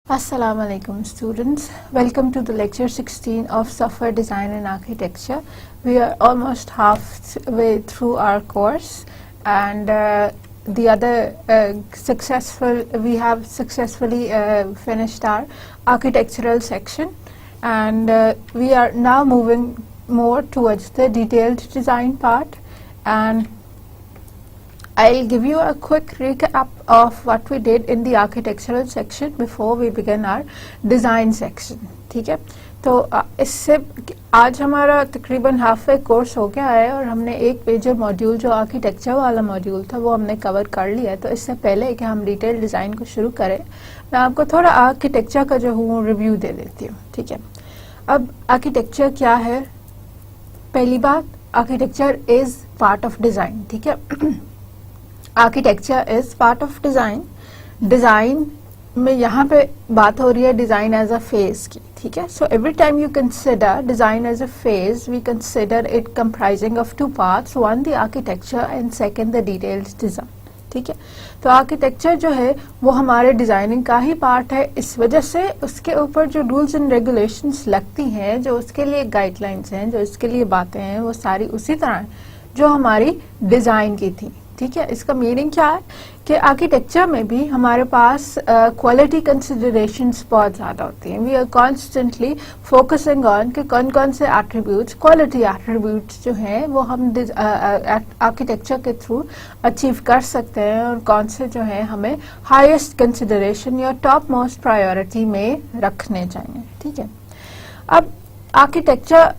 Assalamu alaikum students, welcome to the lecture 16 of software design and architecture. We are almost halfway through our course and we have successfully finished our architectural section, and we are now moving more towards the detailed design part, and I'll give you a quick recap of what we did in the architectural section before we begin our design section. ठीक है, तो इससे आज हमारा तकरीबन halfway course हो गया है और हमने एक मेजर मॉड्यूल जो आर्किटेक्चर वाला मॉड्यूल था वो हमने कवर कर लिया है। तो इससे पहले कि हम डिटेल डिज़ाइन को शुरू करें, मैं आपको थोड़ा आर्किटेक्चर का जो हूँ रिव्यू दे देती हूँ। ठीक है, अब आर्किटेक्चर क्या है? पहली बात, architecture is part of design. ठीक है, architecture is part of design. Design में यहाँ पे बात हो रही है डिजाइन एज अ फेज की। ठीक है, so every time you consider design as a phase, we consider it comprising of two parts, one the architecture and second the detailed design. ठीक है, तो आर्किटेक्चर जो है वो हमारे डिजाइनिंग का ही पार्ट है। इस वजह से उसके ऊपर जो रूल्स एंड रेगुलेशंस लगती हैं, जो उसके लिए गाइडलाइंस हैं, जो इसके लिए बातें हैं, वो सारी उसी तरह जो हमारी डिजाइन की थी। ठीक है, इसका मीनिंग क्या है कि आर्किटेक्चर में भी हमारे पास क्वालिटी कंसिडरेशंस बहुत ज़्यादा होती हैं। We are constantly focusing on कि कौन कौन से एट्रीब्यूट्स, क्वालिटी एट्रीब्यूट्स जो हैं वो हम आर्किटेक्चर के थ्रू अचीव कर सकते हैं, और कौन से जो है हमें हाईएस्ट कंसिडरेशन या टॉप मोस्ट प्रायोरिटी में रखने चाहिए। ठीक है, अब आर्किटेक्चर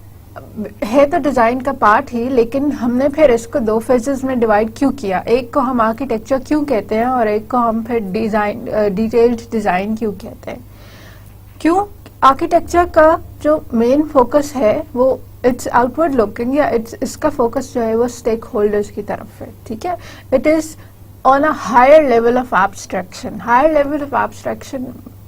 है तो डिजाइन का पार्ट ही, लेकिन हमने फिर इसको दो फेजेस में डिवाइड क्यों किया? एक को हम आर्किटेक्चर क्यों कहते हैं और एक को हम फिर डिजाइन, डिटेल्ड डिजाइन क्यों कहते हैं? क्यों? आर्किटेक्चर का जो मेन फोकस है वो इट्स आउटवर्ड लुकिंग, या इसका फोकस जो है वो स्टेक होल्डर्स की तरफ है। ठीक है, it is on a higher level of abstraction. Higher level of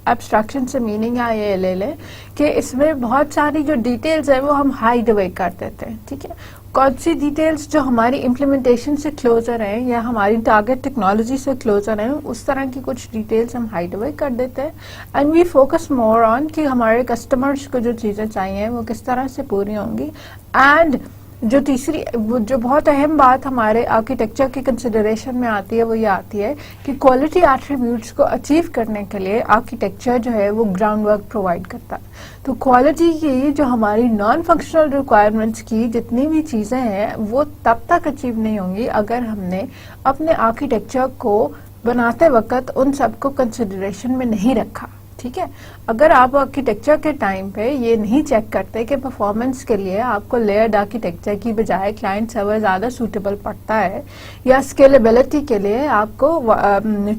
abstraction से मीनिंग ये ले लें कि इसमें बहुत सारी जो डिटेल्स है वो हम हाइड अवे कर देते हैं। ठीक है, कौन सी डिटेल्स जो हमारी इम्प्लीमेंटेशन से क्लोजर हैं या हमारी टारगेट टेक्नोलॉजी से क्लोजर हैं, उस तरह की कुछ डिटेल्स हम हाइड अवे कर देते हैं, and we focus more on कि हमारे कस्टमर्स को जो चीज़ें चाहिए वो किस तरह से पूरी होंगी। एंड जो तीसरी, जो बहुत अहम बात हमारे आर्किटेक्चर की कंसिडरेशन में आती है वो ये आती है कि क्वालिटी एट्रीब्यूट्स को अचीव करने के लिए आर्किटेक्चर जो है वो ग्राउंड वर्क प्रोवाइड करता है। तो क्वालिटी की जो हमारी नॉन फंक्शनल रिक्वायरमेंट्स की जितनी भी चीज़ें हैं वो तब तक अचीव नहीं होंगी अगर हमने अपने आर्किटेक्चर को बनाते वक्त उन सबको कंसिडरेशन में नहीं रखा। ठीक है, अगर आप आर्किटेक्चर के टाइम पे ये नहीं चेक करते कि परफॉर्मेंस के लिए आपको लेयर्ड आर्किटेक्चर की बजाय क्लाइंट सर्वर ज़्यादा सूटेबल पड़ता है, या स्केलेबिलिटी के लिए आपको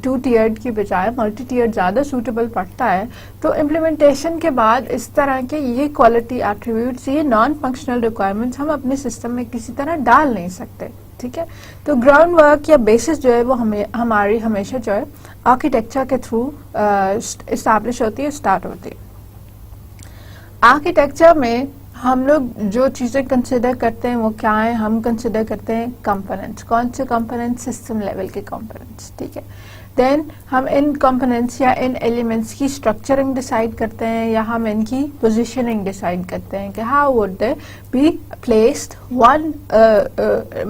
2 टियर्ड की बजाय मल्टी टियर्ड ज़्यादा सूटेबल पड़ता है, तो इम्प्लीमेंटेशन के बाद इस तरह के ये क्वालिटी एट्रीब्यूट्स, ये नॉन फंक्शनल रिक्वायरमेंट्स हम अपने सिस्टम में किसी तरह डाल नहीं सकते। ठीक है, तो ग्राउंड वर्क या बेसिस जो है वो हमारी हमेशा जो है आर्किटेक्चर के थ्रू इस्टेब्लिश होती है, स्टार्ट होती है। आर्किटेक्चर में हम लोग जो चीज़ें कंसिडर करते हैं वो क्या है? हम कंसिडर करते हैं कंपोनेंट्स। कौन से कंपोनेंट्स? सिस्टम लेवल के कंपोनेंट्स। ठीक है, देन हम इन कंपोनेंट्स या इन एलिमेंट्स की स्ट्रक्चरिंग डिसाइड करते हैं, या हम इनकी पोजीशनिंग डिसाइड करते हैं कि how would they be placed one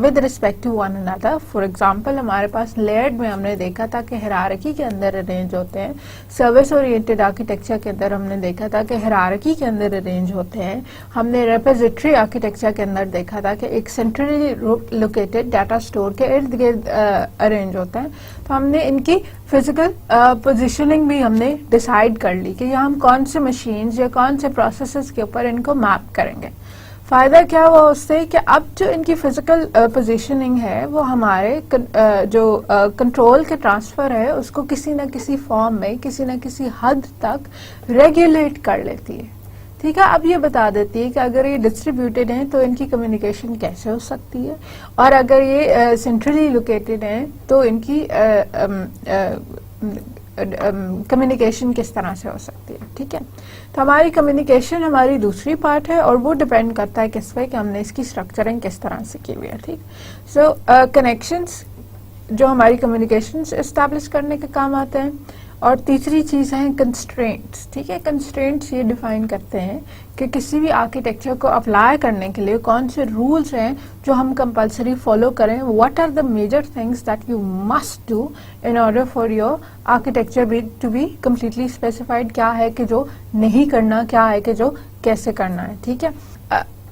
with respect to one another. For example, हमारे पास लेयर्ड में हमने देखा था कि हायरार्की के अंदर अरेंज होते हैं। सर्विस ओरिएंटेड आर्किटेक्चर के अंदर हमने देखा था कि हायरार्की के अंदर अरेंज होते हैं। हमने रेपोजिटरी आर्किटेक्चर के अंदर देखा था कि एक सेंट्रली लोकेटेड डाटा स्टोर के इर्द गिर्द अरेंज होता है। तो हमने इनकी फिजिकल पोजीशनिंग भी हमने डिसाइड कर ली कि यहाँ हम कौन से मशीन्स या कौन से प्रोसेसेस के ऊपर इनको मैप करेंगे। फायदा क्या हुआ उससे कि अब जो इनकी फिजिकल पोजीशनिंग है वो हमारे जो कंट्रोल के ट्रांसफर है उसको किसी न किसी फॉर्म में किसी न किसी हद तक रेगुलेट कर लेती है। ठीक है, अब ये बता देती है कि अगर ये डिस्ट्रीब्यूटेड हैं तो इनकी कम्युनिकेशन कैसे हो सकती है, और अगर ये सेंट्रली लोकेटेड हैं तो इनकी कम्युनिकेशन किस तरह से हो सकती है। ठीक है, तो हमारी कम्युनिकेशन हमारी दूसरी पार्ट है और वो डिपेंड करता है किस पे कि हमने इसकी स्ट्रक्चरिंग किस तरह से की हुई है। ठीक, सो कनेक्शंस जो हमारी कम्युनिकेशन एस्टैब्लिश करने के काम आते हैं, और तीसरी चीज़ है कंस्ट्रेंट्स। ठीक है, कंस्ट्रेंट्स ये डिफाइन करते हैं कि किसी भी आर्किटेक्चर को अप्लाई करने के लिए कौन से रूल्स हैं जो हम कंपलसरी फॉलो करें, what are the major things that you must do in order for your architecture to be completely specified, क्या है कि जो नहीं करना, क्या है कि जो कैसे करना है। ठीक है,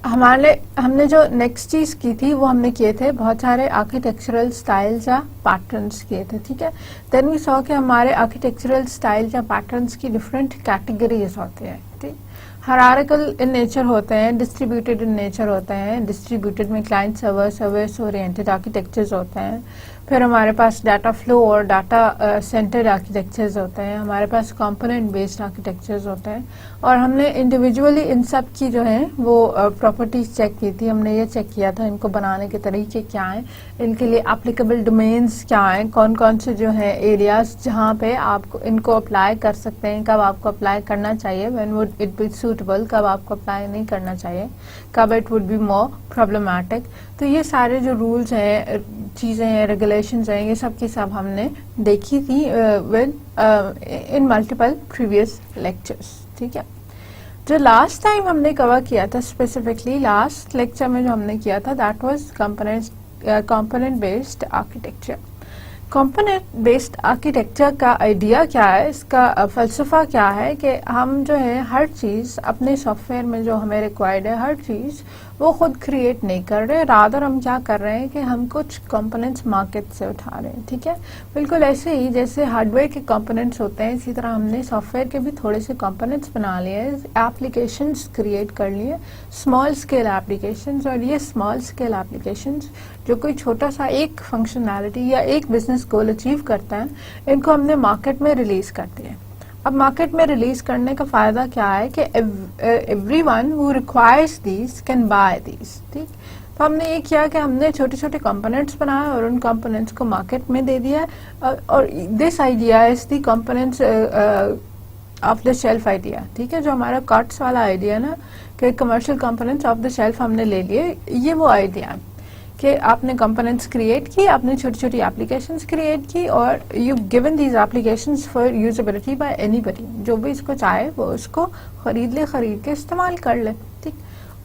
हमने जो नेक्स्ट चीज की थी वो हमने किए थे बहुत सारे आर्किटेक्चरल स्टाइल्स या पैटर्न्स किए थे। ठीक है, देन वी सॉ कि हमारे आर्किटेक्चरल स्टाइल या पैटर्न्स की डिफरेंट कैटेगरीज होते हैं। ठीक, हायरार्किकल इन नेचर होते हैं, डिस्ट्रीब्यूटेड इन नेचर होते हैं। डिस्ट्रीब्यूटेड में client server service oriented architectures होते हैं। फिर हमारे पास डाटा फ्लो और डाटा सेंटर्ड आर्किटेक्चर्स होते हैं। हमारे पास कंपोनेंट बेस्ड आर्किटेक्चर्स होते हैं। और हमने इंडिविजुअली इन सब की जो है वो प्रॉपर्टीज चेक की थी। हमने ये चेक किया था इनको बनाने के तरीके क्या हैं, इनके लिए एप्लीकेबल डोमेन्स क्या हैं, कौन कौन से जो है एरियाज जहाँ पे आप इनको अप्लाई कर सकते हैं, कब आपको अप्लाई करना चाहिए, when would it be suitable, कब आपको अप्लाई नहीं करना चाहिए, कब it would be more problematic. तो ये सारे जो रूल्स हैं, चीज़ें हैं, रेगुलेशंस हैं, ये सब की सब हमने देखी थी with in multiple previous lectures. ठीक है, जो लास्ट टाइम हमने कवर किया था, स्पेसिफिकली लास्ट लेक्चर में जो हमने किया था, that was component based architecture. Component based architecture का आइडिया क्या है, इसका फलसफा क्या है कि हम जो है हर चीज़ अपने सॉफ्टवेयर में जो हमें रिक्वायर्ड है, हर चीज़ वो खुद क्रिएट नहीं कर रहे, रादर हम क्या कर रहे हैं कि हम कुछ कंपोनेंट्स मार्केट से उठा रहे हैं। ठीक है, बिल्कुल ऐसे ही जैसे हार्डवेयर के कंपोनेंट्स होते हैं, इसी तरह हमने सॉफ्टवेयर के भी थोड़े से कंपोनेंट्स बना लिए, एप्लीकेशंस क्रिएट कर लिए, स्मॉल स्केल एप्लीकेशंस। और ये स्मॉल स्केल एप्लीकेशंस जो कोई छोटा सा एक फंक्शनैलिटी या एक बिजनेस गोल अचीव करता है, इनको हमने मार्केट में रिलीज कर दिया। अब मार्केट में रिलीज करने का फायदा क्या है कि everyone who requires these can buy these. ठीक, तो हमने ये किया कि हमने छोटे छोटे कंपोनेंट्स बनाए और उन कंपोनेंट्स को मार्केट में दे दिया। और this idea is the components of the shelf idea. ठीक है, जो हमारा कट्स वाला आइडिया ना कि commercial components of the shelf हमने ले लिए, ये वो आइडिया है कि आपने कंपोनेंट्स क्रिएट की, आपने छोटी छोटी एप्लीकेशंस क्रिएट की और you given these applications for usability by anybody. जो भी इसको चाहे वो उसको खरीद के इस्तेमाल कर ले। ठीक,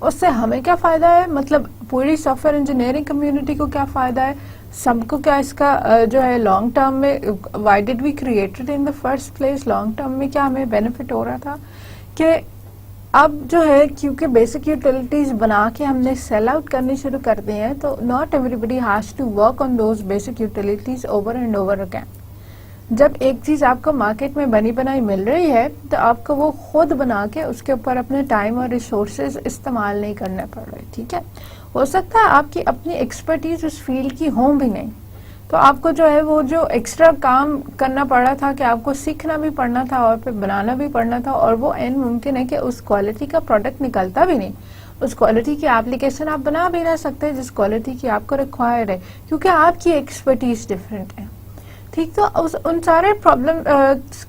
उससे हमें क्या फ़ायदा है, मतलब पूरी सॉफ्टवेयर इंजीनियरिंग कम्युनिटी को क्या फ़ायदा है, सबको क्या इसका जो है लॉन्ग टर्म में, why did we created in the first place, long term में क्या हमें बेनिफिट हो रहा था कि अब जो है क्योंकि बेसिक यूटिलिटीज बना के हमने सेल आउट करनी शुरू कर दी हैं, तो not everybody has to work on those basic utilities over and over again. जब एक चीज आपको मार्केट में बनी बनाई मिल रही है तो आपको वो खुद बना के उसके ऊपर अपने टाइम और रिसोर्सेज इस्तेमाल नहीं करने पड़ रहे। ठीक है, हो सकता है आपकी अपनी एक्सपर्टीज उस फील्ड की हो भी नहीं, तो आपको जो है वो जो एक्स्ट्रा काम करना पड़ रहा था कि आपको सीखना भी पड़ना था और फिर बनाना भी पड़ना था, और वो एन मुमकिन है कि उस क्वालिटी का प्रोडक्ट निकलता भी नहीं, उस क्वालिटी की एप्लीकेशन आप बना भी ना सकते जिस क्वालिटी की आपको रिक्वायर्ड है, क्योंकि आपकी एक्सपर्टीज डिफरेंट है। ठीक, तो उन सारे प्रॉब्लम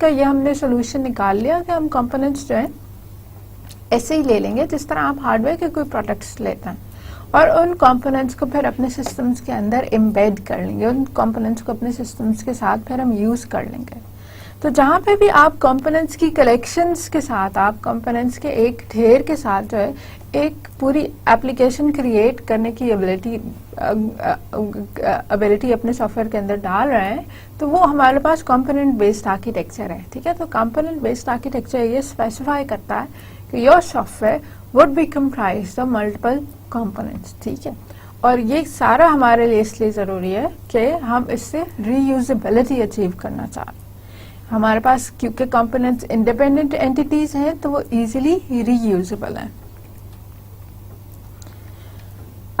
का ये हमने सोल्यूशन निकाल लिया कि हम कंपोनेंट्स जो है ऐसे ही ले लेंगे जिस तरह आप हार्डवेयर के कोई प्रोडक्ट्स लेते हैं, और उन कंपोनेंट्स को फिर अपने सिस्टम्स के अंदर एम्बेड कर लेंगे, उन कंपोनेंट्स को अपने सिस्टम्स के साथ फिर हम यूज कर लेंगे। तो जहाँ पे भी आप कंपोनेंट्स की कलेक्शंस के साथ, आप कंपोनेंट्स के एक ढेर के साथ जो है एक पूरी एप्लीकेशन क्रिएट करने की एबिलिटी अपने सॉफ्टवेयर के अंदर डाल रहे हैं, तो वो हमारे पास कंपोनेंट बेस्ड आर्किटेक्चर है। ठीक है, तो कंपोनेंट बेस्ड आर्किटेक्चर ये स्पेसिफाई करता है कि your software would be comprised of multiple components. ठीक है, और ये सारा हमारे लिए इसलिए ज़रूरी है कि हम इससे रीयूजेबिलिटी अचीव करना चाहते हैं। हमारे पास क्योंकि कंपोनेंट्स इंडिपेंडेंट एंटिटीज हैं तो वो इजीली रीयूजेबल हैं।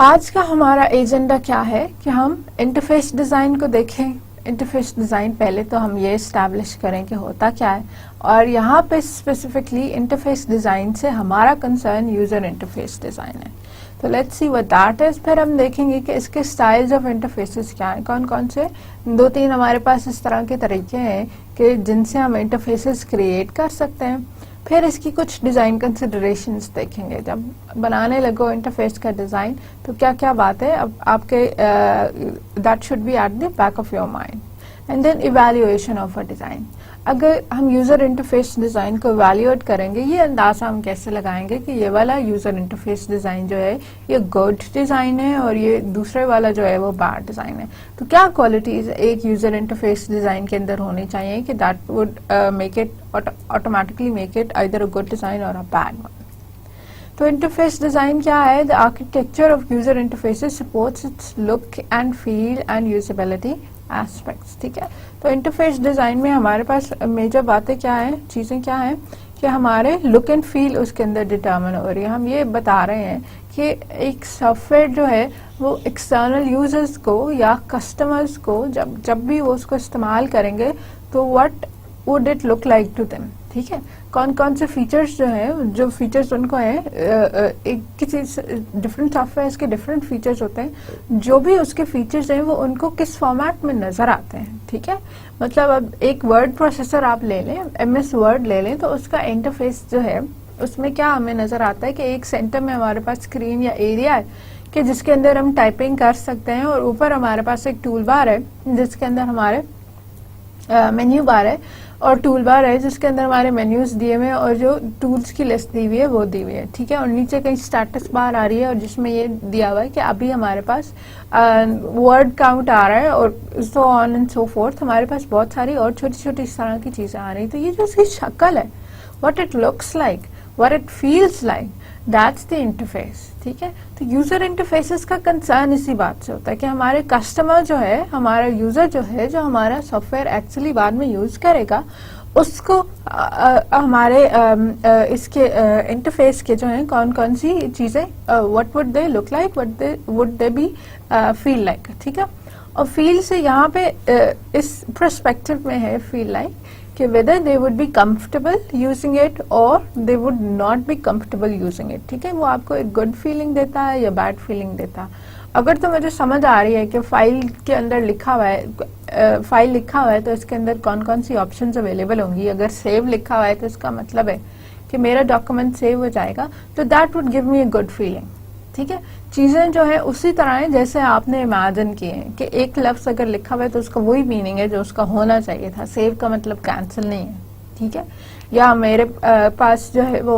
आज का हमारा एजेंडा क्या है कि हम इंटरफेस डिज़ाइन को देखें। इंटरफेस डिज़ाइन पहले तो हम ये इस्टेब्लिश करें कि होता क्या है, और यहाँ पे स्पेसिफिकली इंटरफेस डिज़ाइन से हमारा कंसर्न यूज़र इंटरफेस डिज़ाइन है। तो let's see what that is. फिर हम देखेंगे कि इसके स्टाइल्स ऑफ इंटरफेसेस क्या हैं, कौन कौन से 2-3 हमारे पास इस तरह के तरीके हैं कि जिनसे हम इंटरफेसेस क्रिएट कर सकते हैं। फिर इसकी कुछ डिज़ाइन कंसिडरेशंस देखेंगे। जब बनाने लगो इंटरफेस का डिज़ाइन तो क्या क्या बात है अब आपके that should be at the back of your mind. And then evaluation of a design. अगर हम यूज़र इंटरफेस डिज़ाइन को इवैल्यूएट करेंगे, ये अंदाज़ा हम कैसे लगाएंगे कि ये वाला यूज़र इंटरफेस डिज़ाइन जो है ये गुड डिज़ाइन है और ये दूसरे वाला जो है वो बैड डिज़ाइन है। तो क्या क्वालिटीज़ एक यूज़र इंटरफेस डिज़ाइन के अंदर होनी चाहिए कि that would make it automatically make it either a good design और अ बैड वन। तो इंटरफेस डिज़ाइन क्या है? The architecture of user interfaces supports it's look and feel and usability aspects. ठीक है, तो इंटरफेस डिज़ाइन में हमारे पास major बातें क्या हैं, चीज़ें क्या हैं कि हमारे लुक एंड फील उसके अंदर डिटर्मिन हो रही है। हम ये बता रहे हैं कि एक सॉफ्टवेयर जो है वो एक्सटर्नल यूजर्स को या कस्टमर्स को जब भी वो उसको इस्तेमाल करेंगे तो what would it look like to them. ठीक है, कौन कौन से फीचर्स जो हैं, जो फीचर्स उनको हैं, एक किसी डिफरेंट सॉफ्टवेयर के डिफरेंट फीचर्स होते हैं, जो भी उसके फीचर्स हैं वो उनको किस फॉर्मेट में नज़र आते हैं। ठीक है, मतलब अब एक वर्ड प्रोसेसर आप ले लें, MS वर्ड ले लें, तो उसका इंटरफेस जो है उसमें क्या हमें नज़र आता है कि एक सेंटर में हमारे पास स्क्रीन या एरिया है कि जिसके अंदर हम टाइपिंग कर सकते हैं और ऊपर हमारे पास एक टूल बार है जिसके अंदर हमारे मेन्यू बार है और टूल बार है जिसके अंदर हमारे मेन्यूज दिए हुए हैं और जो टूल्स की लिस्ट दी हुई है वो दी हुई है। ठीक है, और नीचे कहीं स्टेटस बार आ रही है और जिसमें ये दिया हुआ है कि अभी हमारे पास वर्ड काउंट आ रहा है और so on and so fourth. हमारे पास बहुत सारी और छोटी छोटी इस तरह की चीज़ें आ रही। तो ये जो उसकी शक्ल है, what it looks like, what it feels like, that's the interface. ठीक है, तो यूजर इंटरफेसेस का कंसर्न इसी बात से होता है कि हमारे कस्टमर जो है, हमारा यूजर जो है, जो हमारा सॉफ्टवेयर एक्चुअली बाद में यूज करेगा, उसको हमारे इसके इंटरफेस के जो हैं कौन कौन सी चीजें, what would they look like, what would they B feel like. ठीक है, और फील से यहाँ पे इस पर्सपेक्टिव में है फील लाइक कि whether they would be comfortable using it or they would not be comfortable using it। ठीक है, वो आपको एक गुड फीलिंग देता है या बैड फीलिंग देता है। अगर तो मुझे समझ आ रही है कि फाइल के अंदर लिखा हुआ है, फाइल लिखा हुआ है तो इसके अंदर कौन कौन सी ऑप्शंस अवेलेबल होंगी, अगर सेव लिखा हुआ है तो इसका मतलब है कि मेरा डॉक्यूमेंट सेव हो जाएगा, तो that would give me a good feeling. ठीक है, चीज़ें जो है उसी तरह है जैसे आपने इमेजिन किए हैं कि एक लफ्ज़ अगर लिखा हुआ है तो उसका वही मीनिंग है जो उसका होना चाहिए था। सेव का मतलब कैंसिल नहीं है। ठीक है, या मेरे पास जो है वो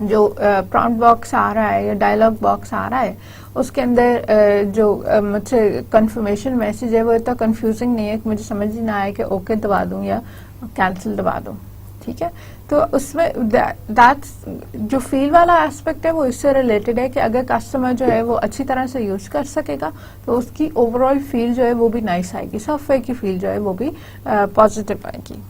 जो प्रॉम्प्ट बॉक्स आ रहा है या डायलॉग बॉक्स आ रहा है उसके अंदर जो मुझसे कंफर्मेशन मैसेज है वो इतना कंफ्यूजिंग नहीं है कि मुझे समझ ही ना आए कि ओके दबा दूं या कैंसिल दबा दूं। ठीक है, तो उसमें दैट्स जो फील वाला एस्पेक्ट है वो इससे रिलेटेड है कि अगर कस्टमर जो है वो अच्छी तरह से यूज कर सकेगा तो उसकी ओवरऑल फील जो है वो भी नाइस आएगी, सॉफ्टवेयर की फील जो है वो भी पॉजिटिव आएगी।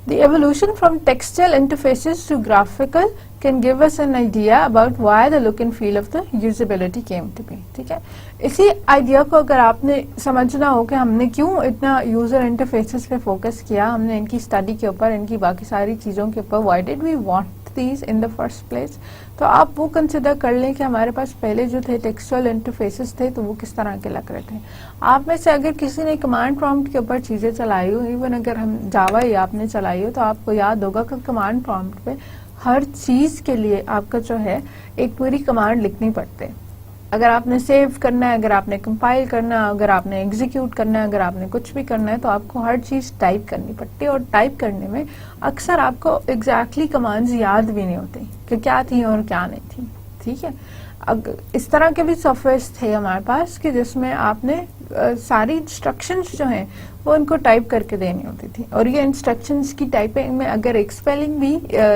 The evolution from textual interfaces to graphical can give us an idea about why the look and feel of the usability came to be। ठीक है, इसी आइडिया को अगर आपने समझना हो कि हमने क्यों इतना यूजर इंटरफेसेस पे फोकस किया, हमने इनकी स्टडी के ऊपर, इनकी बाकी सारी चीज़ों के ऊपर, why did we want these in the first place, तो आप वो कंसिडर कर लें कि हमारे पास पहले जो थे टेक्सचुअल इंटरफेसेस थे तो वो किस तरह के लग रहे थे। आप में से अगर किसी ने कमांड प्रॉम्प्ट के ऊपर चीज़ें चलाई हो, इवन अगर हम जावा ही आपने चलाई हो, तो आपको याद होगा कि कमांड प्रॉम्प्ट पे हर चीज़ के लिए आपका जो है एक पूरी कमांड लिखनी पड़ती है। अगर आपने सेव करना है, अगर आपने कंपाइल करना है, अगर आपने एग्जीक्यूट करना है, अगर आपने कुछ भी करना है तो आपको हर चीज़ टाइप करनी पड़ती है और टाइप करने में अक्सर आपको एग्जैक्टली कमांड्स याद भी नहीं होती कि क्या थी और क्या नहीं थी। ठीक है, इस तरह के भी सॉफ्टवेयर्स थे हमारे पास कि जिसमें आपने सारी इंस्ट्रक्शंस जो हैं वो उनको टाइप करके देनी होती थी और ये इंस्ट्रक्शंस की टाइपिंग में अगर एक स्पेलिंग भी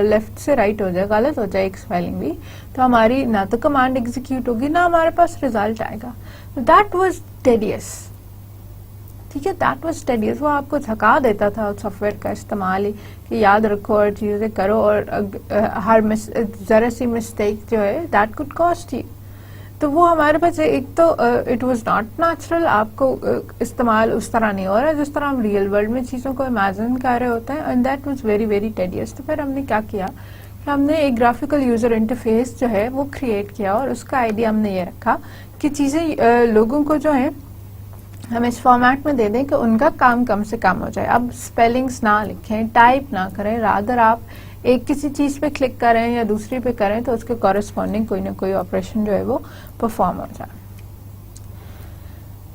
लेफ्ट से राइट हो जाए, गलत हो जाए एक स्पेलिंग भी, तो हमारी ना तो कमांड एग्जीक्यूट होगी ना हमारे पास रिजल्ट आएगा। That was tedious. ठीक है, दैट वाज टेडियस, वो आपको थका देता था सॉफ्टवेयर का इस्तेमाल ही कि याद रखो और चीज़ें करो और हर ज़रा सी मिस्टेक जो है दैट कुड कॉस्ट यू। तो वो हमारे पास एक तो इट वाज नॉट नेचुरल, आपको इस्तेमाल उस तरह नहीं हो रहा जिस तरह हम रियल वर्ल्ड में चीज़ों को इमेजिन कर रहे होते हैं, and that was very very tedious. तो फिर हमने क्या किया कि हमने एक ग्राफिकल यूजर इंटरफेस जो है वो क्रिएट किया और उसका आइडिया हमने ये रखा कि चीज़ें लोगों को जो है हम इस फॉर्मेट में दे दें कि उनका काम कम से कम हो जाए। अब स्पेलिंग्स ना लिखें, टाइप ना करें, रादर आप एक किसी चीज़ पे क्लिक करें या दूसरी पे करें तो उसके कॉरेस्पॉन्डिंग कोई ना कोई ऑपरेशन जो है वो परफॉर्म हो जाए।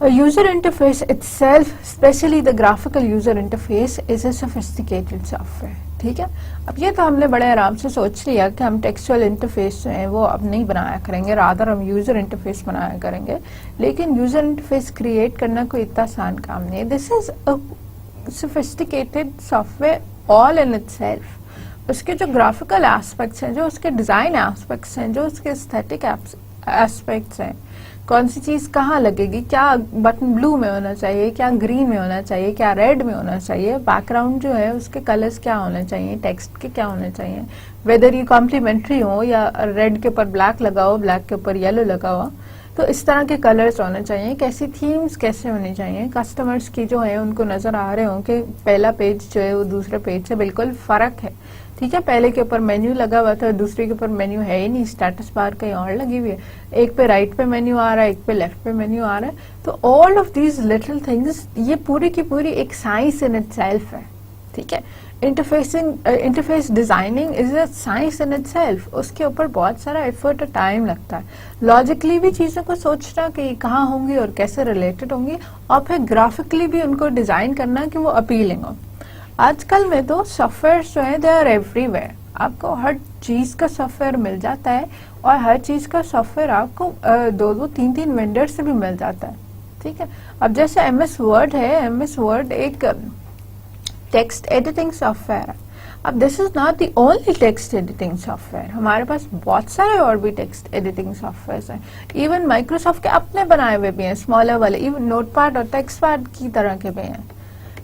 A user interface itself, especially the graphical user interface, is a sophisticated software. ठीक है, अब ये तो हमने बड़े आराम से सोच लिया कि हम टेक्सचुअल इंटरफेस जो है वो अब नहीं बनाया करेंगे, रादर हम यूजर इंटरफेस बनाया करेंगे। लेकिन यूजर इंटरफेस क्रिएट करना कोई इतना आसान काम नहीं है। This is a sophisticated software all in itself. उसके जो ग्राफिकल एस्पेक्ट्स हैं, जो उसके डिजाइन एस्पेक्ट्स हैं, जो उसके एस्थेटिक एस्पेक्ट्स हैं, कौन सी चीज कहाँ लगेगी, क्या बटन ब्लू में होना चाहिए, क्या ग्रीन में होना चाहिए, क्या रेड में होना चाहिए, बैकग्राउंड जो है उसके कलर्स क्या होने चाहिए, टेक्स्ट के क्या होने चाहिए, वेदर ये कॉम्प्लीमेंट्री हो या रेड के ऊपर ब्लैक लगा हो, ब्लैक के ऊपर येलो लगा हो, तो इस तरह के कलर्स होने चाहिए, कैसी थीम्स कैसे होनी चाहिए, कस्टमर्स की जो है उनको नजर आ रहे हो कि पहला पेज जो है वो दूसरे पेज से बिल्कुल फर्क है। ठीक है, पहले के ऊपर मेन्यू लगा हुआ था, दूसरे के ऊपर मेन्यू है ही नहीं, स्टेटस बार कहीं और लगी हुई है, एक पे राइट पे मेन्यू आ रहा है, एक पे लेफ्ट पे मेन्यू आ रहा है। तो all of these little things, ये पूरी की पूरी एक साइंस इन इटसेल्फ है। ठीक है, interface designing is a science in itself. उसके ऊपर बहुत सारा एफर्ट और टाइम लगता है, लॉजिकली भी चीजों को सोचना कि कहाँ होंगी और कैसे रिलेटेड होंगी, और फिर ग्राफिकली भी उनको डिजाइन करना कि वो अपीलिंग हो। आजकल में तो सॉफ्टवेयर जो है दे आर एवरीवेयर, आपको हर चीज का सॉफ्टवेयर मिल जाता है, और हर चीज का सॉफ्टवेयर आपको दो तीन वेंडर से भी मिल जाता है। ठीक है, अब जैसे एमएस वर्ड है, एमएस वर्ड एक टेक्स्ट एडिटिंग सॉफ्टवेयर है। अब this is not the only text editing software, हमारे पास बहुत सारे और भी टेक्स्ट एडिटिंग सॉफ्टवेयर हैं। इवन माइक्रोसॉफ्ट के अपने बनाए हुए भी हैं, स्मॉलर वाले, इवन नोटपैड और टेक्स्टपैड की तरह के भी हैं।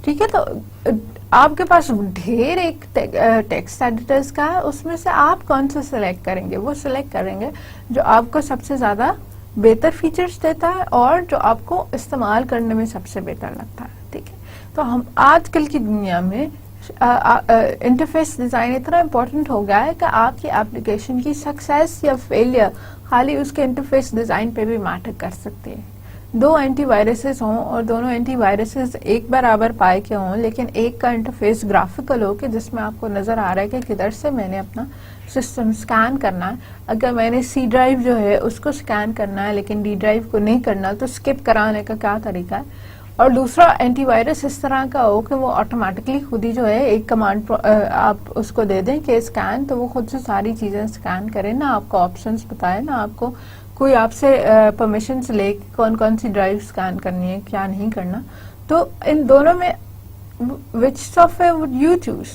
ठीक है, तो आपके पास ढेर एक टेक्स्ट एडिटर्स का है, उसमें से आप कौन सा सिलेक्ट करेंगे? वो सिलेक्ट करेंगे जो आपको सबसे ज्यादा बेहतर फीचर्स देता है और जो आपको इस्तेमाल करने में सबसे बेहतर लगता है। ठीक है, तो हम आजकल की दुनिया में इंटरफेस डिजाइन इतना इम्पोर्टेंट हो गया है कि आपकी एप्लीकेशन की सक्सेस या फेलियर खाली उसके इंटरफेस डिजाइन पे भी मैटर कर सकती है। दो एंटीवायरसेस हों और दोनों एंटीवायरसेस एक बराबर पाए के हों, लेकिन एक का इंटरफेस ग्राफिकल हो कि जिसमें आपको नजर आ रहा है कि किधर से मैंने अपना सिस्टम स्कैन करना है। अगर मैंने सी ड्राइव जो है उसको स्कैन करना है लेकिन डी ड्राइव को नहीं करना, तो स्किप कराने का क्या तरीका है। और दूसरा एंटीवायरस इस तरह का हो कि वो ऑटोमेटिकली खुद ही जो है एक कमांड आप उसको दे दें कि स्कैन, तो वो खुद से सारी चीजें स्कैन करे, ना आपको ऑप्शंस बताए, ना आपको कोई आपसे परमिशंस ले कौन कौन सी ड्राइव स्कैन करनी है, क्या नहीं करना। तो इन दोनों में विच software would you choose?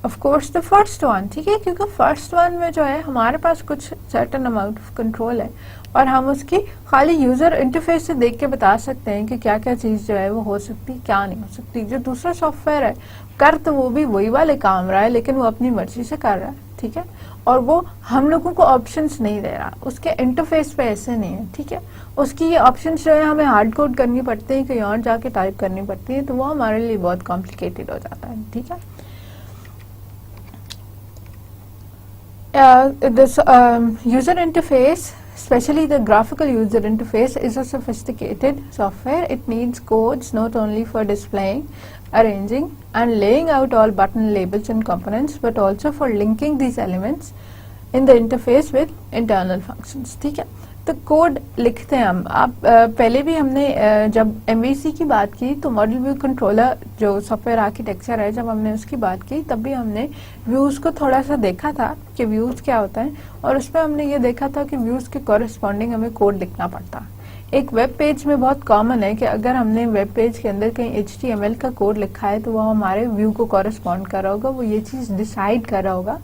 Of course the first one. ठीक है, क्योंकि फर्स्ट वन में जो है हमारे पास कुछ सर्टेन अमाउंट ऑफ कंट्रोल है और हम उसकी खाली यूजर इंटरफेस से देख के बता सकते हैं कि क्या क्या चीज जो है वो हो सकती, क्या नहीं हो सकती। जो दूसरा सॉफ्टवेयर है कर तो वो भी वही वाले काम रहा है, लेकिन वो अपनी मर्जी से कर रहा है। ठीक है, और वो हम लोगों को ऑप्शंस नहीं दे रहा, उसके इंटरफेस पे ऐसे नहीं है। ठीक है, उसकी ये ऑप्शंस जो है हमें हार्ड कोड करनी पड़ती है, कहीं और जाके टाइप करनी पड़ती है, तो वो हमारे लिए बहुत कॉम्प्लिकेटेड हो जाता है। ठीक है, this user interface, especially the graphical user interface, is a sophisticated software. It needs codes not only for displaying, arranging and laying out all button labels and components, but also for linking these elements in the interface with internal functions. ठीक है, तो code लिखते हैं हम। आप पहले भी हमने जब MVC की बात की तो मॉडल व्यू कंट्रोलर जो सॉफ्टवेयर आर्किटेक्चर है, जब हमने उसकी बात की तब भी हमने व्यूज को थोड़ा सा देखा था कि व्यूज क्या होता है, और उसमें हमने ये देखा था कि व्यूज के कॉरेस्पॉन्डिंग हमें कोड लिखना पड़ता। एक वेब पेज में बहुत कॉमन है कि अगर हमने वेब पेज के अंदर कहीं HTML का कोड लिखा है तो वो हमारे व्यू को कॉरेस्पॉन्ड कर रहा होगा, वो ये चीज डिसाइड कर रहा होगा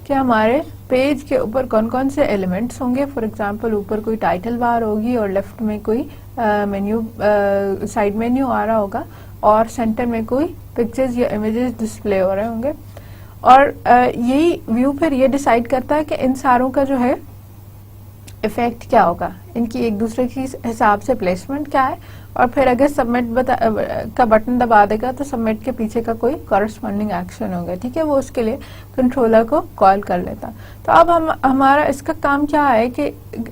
कि हमारे पेज के ऊपर कौन कौन से एलिमेंट्स होंगे। फॉर एग्जांपल ऊपर कोई टाइटल बार होगी और लेफ्ट में कोई मेन्यू साइड मेन्यू आ रहा होगा और सेंटर में कोई पिक्चर्स या इमेजेस डिस्प्ले हो रहे होंगे, और यही व्यू फिर ये डिसाइड करता है कि इन सारों का जो है इफेक्ट क्या होगा, इनकी एक दूसरे की हिसाब से प्लेसमेंट क्या है, और फिर अगर सबमिट का बटन दबा देगा तो सबमिट के पीछे का कोई कॉरेस्पॉन्डिंग एक्शन होगा। ठीक है, वो उसके लिए कंट्रोलर को कॉल कर लेता। तो अब हमारा इसका काम क्या है कि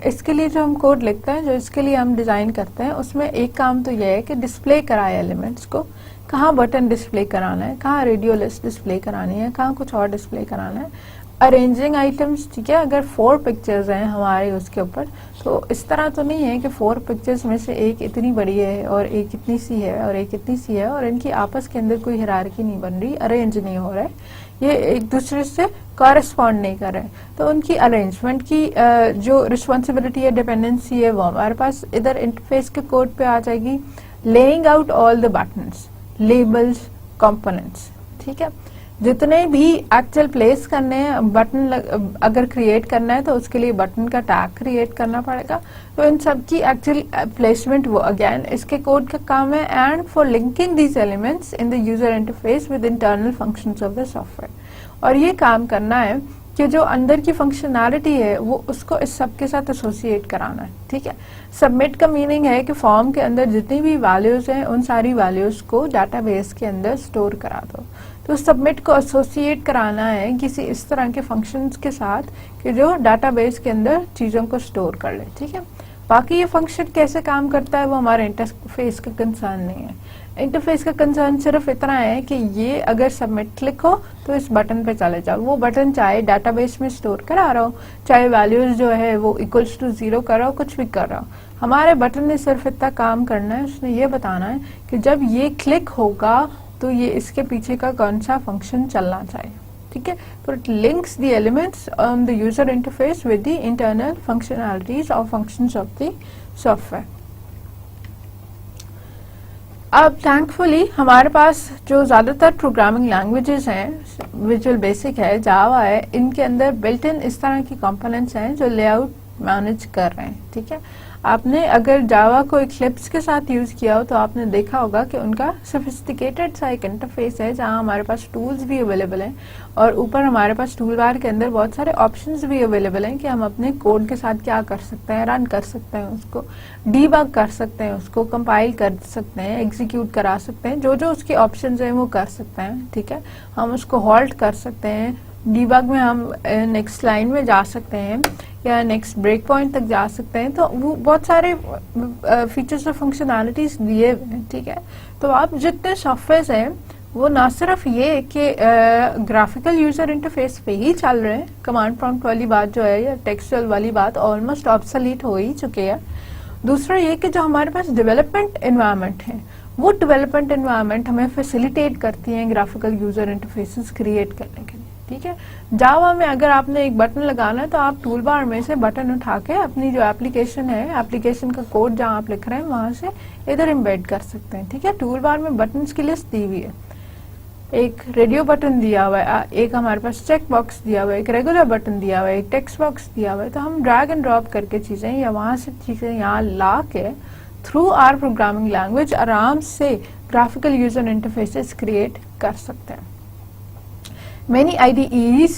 इसके लिए जो हम कोड लिखते हैं, जो इसके लिए हम डिजाइन करते हैं, उसमें एक काम तो यह है कि डिस्प्ले कराए एलिमेंट्स को, कहाँ बटन डिस्प्ले कराना है, कहाँ रेडियो लिस्ट डिस्प्ले करानी है, कहाँ कुछ और डिस्प्ले कराना है, अरेंजिंग आइटम्स, ठीक है, अगर 4 पिक्चर्स हैं हमारे उसके ऊपर, तो इस तरह तो नहीं है कि 4 पिक्चर्स में से एक इतनी बड़ी है और एक इतनी सी है और एक इतनी सी है और इनकी आपस के अंदर कोई हायरार्की नहीं बन रही, अरेंज नहीं हो रहा है, ये एक दूसरे से कॉरेस्पॉन्ड नहीं कर रहे। तो उनकी अरेंजमेंट की जो रिस्पॉन्सिबिलिटी है, डिपेंडेंसी है, वो हमारे पास इधर इंटरफेस के कोड पे आ जाएगी। Laying out all the buttons, labels, components, ठीक है, जितने भी एक्चुअल प्लेस करने हैं बटन, अगर क्रिएट करना है तो उसके लिए बटन का टैग क्रिएट करना पड़ेगा। तो इन सब की एक्चुअल प्लेसमेंट वो अगेन इसके कोड का काम है। And for linking these elements in the user interface with internal functions of the software, और ये काम करना है कि जो अंदर की फंक्शनैलिटी है वो उसको इस सब के साथ एसोसिएट कराना है, ठीक है। सबमिट का मीनिंग है कि फॉर्म के अंदर जितनी भी वैल्यूज हैं उन सारी वैल्यूज को डाटाबेस के अंदर स्टोर करा दो। तो सबमिट को एसोसिएट कराना है किसी इस तरह के फंक्शंस के साथ कि जो डाटाबेस के अंदर चीज़ों को स्टोर कर ले, ठीक है। बाकी ये फंक्शन कैसे काम करता है वो हमारे इंटरफेस का कंसर्न नहीं है। इंटरफेस का कंसर्न सिर्फ इतना है कि ये अगर सबमिट क्लिक हो तो इस बटन पे चले जाओ। वो बटन चाहे डाटाबेस में स्टोर करा रहा हो, चाहे वैल्यूज जो है वो इक्वल्स टू 0 कर रहा हो, कुछ भी कर रहा हो, हमारे बटन ने सिर्फ इतना काम करना है, उसने ये बताना है कि जब ये क्लिक होगा तो ये इसके पीछे का कौन सा फंक्शन चलना चाहिए, ठीक है। तो it links the elements on the user interface with the internal functionalities और फंक्शंस ऑफ द सॉफ्टवेयर। अब थैंकफुली हमारे पास जो ज़्यादातर प्रोग्रामिंग लैंग्वेजेस हैं, विजुअल बेसिक है, जावा है, इनके अंदर बिल्ट इन इस तरह की कंपोनेंट्स हैं जो लेआउट मैनेज कर रहे हैं, ठीक है। आपने अगर जावा को इक्लिप्स के साथ यूज़ किया हो तो आपने देखा होगा कि उनका सोफिस्टिकेटेड सा एक इंटरफेस है जहां हमारे पास टूल्स भी अवेलेबल हैं और ऊपर हमारे पास टूल बार के अंदर बहुत सारे ऑप्शंस भी अवेलेबल हैं कि हम अपने कोड के साथ क्या कर सकते हैं, रन कर सकते हैं, उसको डीबग कर सकते हैं, उसको कंपाइल कर सकते हैं, एग्जीक्यूट करा सकते हैं, जो जो उसके ऑप्शंस हैं वो कर सकते हैं, ठीक है। हम उसको हॉल्ट कर सकते हैं, डीबग में हम नेक्स्ट लाइन में जा सकते हैं या नेक्स्ट ब्रेक पॉइंट तक जा सकते हैं। तो वो बहुत सारे फीचर्स और फंक्शनैलिटीज दिए हुए हैं, ठीक है। तो आप जितने सॉफ्टवेयर हैं वो ना सिर्फ ये कि ग्राफिकल यूजर इंटरफेस पे ही चल रहे हैं, कमांड प्रॉम्प्ट वाली बात जो है या टेक्सचुअल वाली बात ऑलमोस्ट ऑब्सोलीट हो ही चुके हैं। दूसरा ये कि जो हमारे पास डेवलपमेंट एनवायरनमेंट है वो डेवलपमेंट एनवायरनमेंट हमें फैसिलिटेट करती हैं ग्राफिकल यूजर इंटरफेसेस क्रिएट करने के लिए, ठीक है। जावा में अगर आपने एक बटन लगाना है तो आप टूल बार में से बटन उठा के अपनी जो एप्लीकेशन है, एप्लीकेशन का कोड जहां आप लिख रहे हैं वहां से इधर एम्बेड कर सकते हैं, ठीक है। टूल बार में बटन्स की लिस्ट दी हुई है, एक रेडियो बटन दिया हुआ है, एक हमारे पास चेक बॉक्स दिया हुआ है, एक रेगुलर बटन दिया हुआ है, एक टेक्स्ट बॉक्स दिया हुआ है। तो हम ड्रैग एंड ड्रॉप करके चीजें या वहां से चीजें यहाँ ला के थ्रू आवर प्रोग्रामिंग लैंग्वेज आराम से ग्राफिकल यूजर इंटरफेसेस क्रिएट कर सकते हैं। Many IDEs,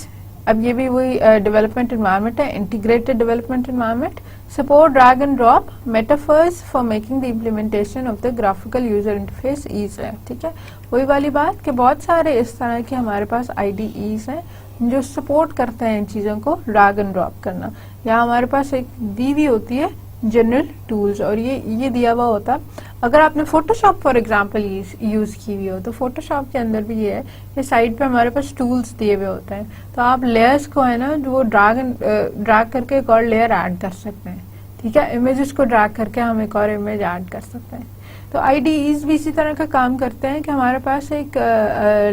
अब ये भी वही डेवलपमेंट एनवायरनमेंट है, integrated development environment, support drag and drop metaphors for making the implementation of the graphical user interface ease है, ठीक है। वही वाली बात कि बहुत सारे इस तरह के हमारे पास IDEs हैं जो सपोर्ट करते हैं इन चीज़ों को ड्रैग एंड ड्रॉप करना। या हमारे पास एक दी हुई होती है जनरल टूल्स और ये दिया हुआ होता है। अगर आपने फोटोशॉप फॉर एग्जांपल यूज की हुई हो तो फोटोशॉप के अंदर भी ये है, ये साइड पे हमारे पास टूल्स दिए हुए होते हैं। तो आप लेयर्स को है ना जो वो ड्रैग करके एक और लेयर ऐड कर सकते हैं, ठीक है। इमेजेस को ड्रैग करके हम एक और इमेज ऐड कर सकते हैं। तो IDEs भी इसी तरह का काम करते हैं कि हमारे पास एक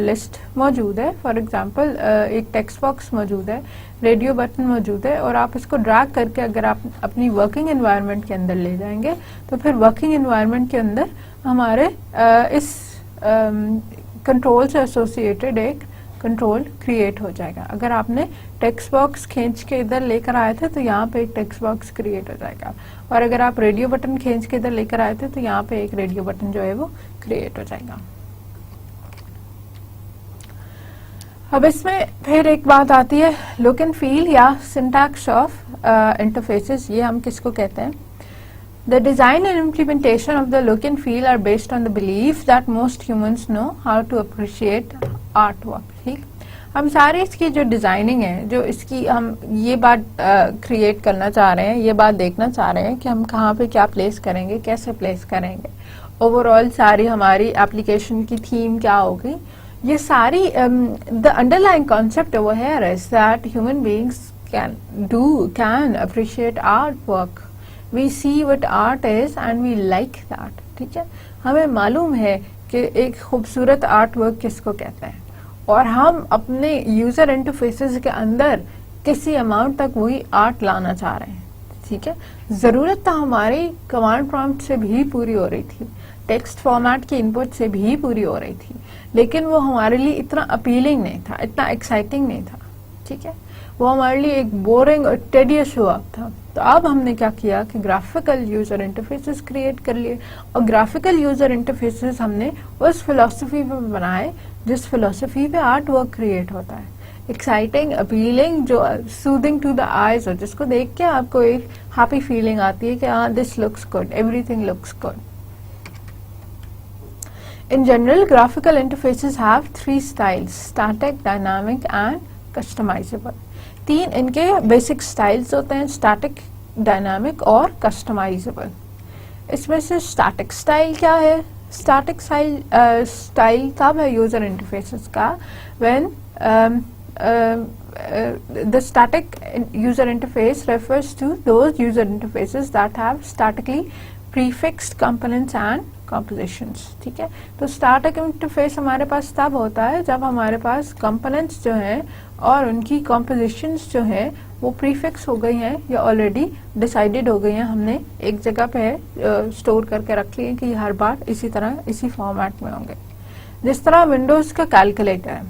लिस्ट मौजूद है, फॉर एग्जांपल एक टेक्स्ट बॉक्स मौजूद है, रेडियो बटन मौजूद है और आप इसको ड्रैग करके अगर आप अपनी वर्किंग एनवायरनमेंट के अंदर ले जाएंगे तो फिर वर्किंग एनवायरनमेंट के अंदर हमारे इस कंट्रोल से एसोसिएटेड एक कंट्रोल क्रिएट हो जाएगा। अगर आपने टेक्स्ट बॉक्स खींच के इधर लेकर आए थे तो यहाँ पे एक टेक्स्ट बॉक्स क्रिएट हो जाएगा और अगर आप रेडियो बटन खींच के इधर लेकर आए थे तो यहाँ पे एक रेडियो बटन जो है वो क्रिएट हो जाएगा। अब इसमें फिर एक बात आती है लुक एंड फील या सिंटैक्स ऑफ इंटरफेसेस। ये हम किसको कहते हैं? The design and implementation of the look and feel are based on the belief that most humans know how to appreciate artwork। ठीक, हम सारे इसकी जो डिजाइनिंग है, जो इसकी हम ये बात क्रिएट करना चाह रहे हैं, ये बात देखना चाह रहे हैं कि हम कहाँ पे क्या प्लेस करेंगे, कैसे प्लेस करेंगे, ओवरऑल सारी हमारी एप्लीकेशन की थीम क्या होगी, ये सारी the underlying concept over here is that human beings can appreciate art work. We see what art is and we like that. ठीक है, हमें मालूम है कि एक खूबसूरत आर्ट वर्क किसको कहते हैं, और हम अपने यूजर इंटरफेसेस के अंदर किसी अमाउंट तक वही आर्ट लाना चाह रहे हैं. ठीक है, जरूरत तो हमारी कमांड प्रॉम्प्ट से भी पूरी हो रही थी, टेक्स्ट फॉर्मेट की इनपुट से भी पूरी हो रही थी, लेकिन वो हमारे लिए इतना अपीलिंग नहीं था, इतना एक्साइटिंग नहीं था. ठीक है, वो हमारे लिए एक बोरिंग और टेडियस हुआ था. तो अब हमने क्या किया कि ग्राफिकल यूजर इंटरफेसेस क्रिएट कर लिए, और ग्राफिकल यूजर इंटरफेसेस हमने उस फिलॉसफी पे बनाए जिस फिलॉसफी पे आर्ट वर्क क्रिएट होता है. एक्साइटिंग, अपीलिंग, जो सूदिंग टू द आईज हो, जिसको देख के आपको एक हैप्पी फीलिंग आती है कि हाँ, this looks good, everything looks good. In general, graphical interfaces have three styles: static, dynamic and customizable. 3 इनके बेसिक स्टाइल्स होते हैं: स्टैटिक, डायनामिक और कस्टमाइजेबल. इसमें से स्टैटिक स्टाइल क्या है? स्टैटिक स्टाइल तब है यूजर इंटरफेसेस का when the static user interface refers to those user interfaces that have statically prefixed components and compositions. ठीक है, तो स्टैटिक इंटरफेस हमारे पास तब होता है जब हमारे पास कंपोनेंट्स जो हैं और उनकी कॉम्पोजिशंस जो हैं वो प्रीफिक्स हो गई हैं या ऑलरेडी डिसाइडेड हो गई हैं, हमने एक जगह पे स्टोर करके रख लिए कि हर बार इसी तरह इसी फॉर्मेट में होंगे. जिस तरह विंडोज का कैलकुलेटर है,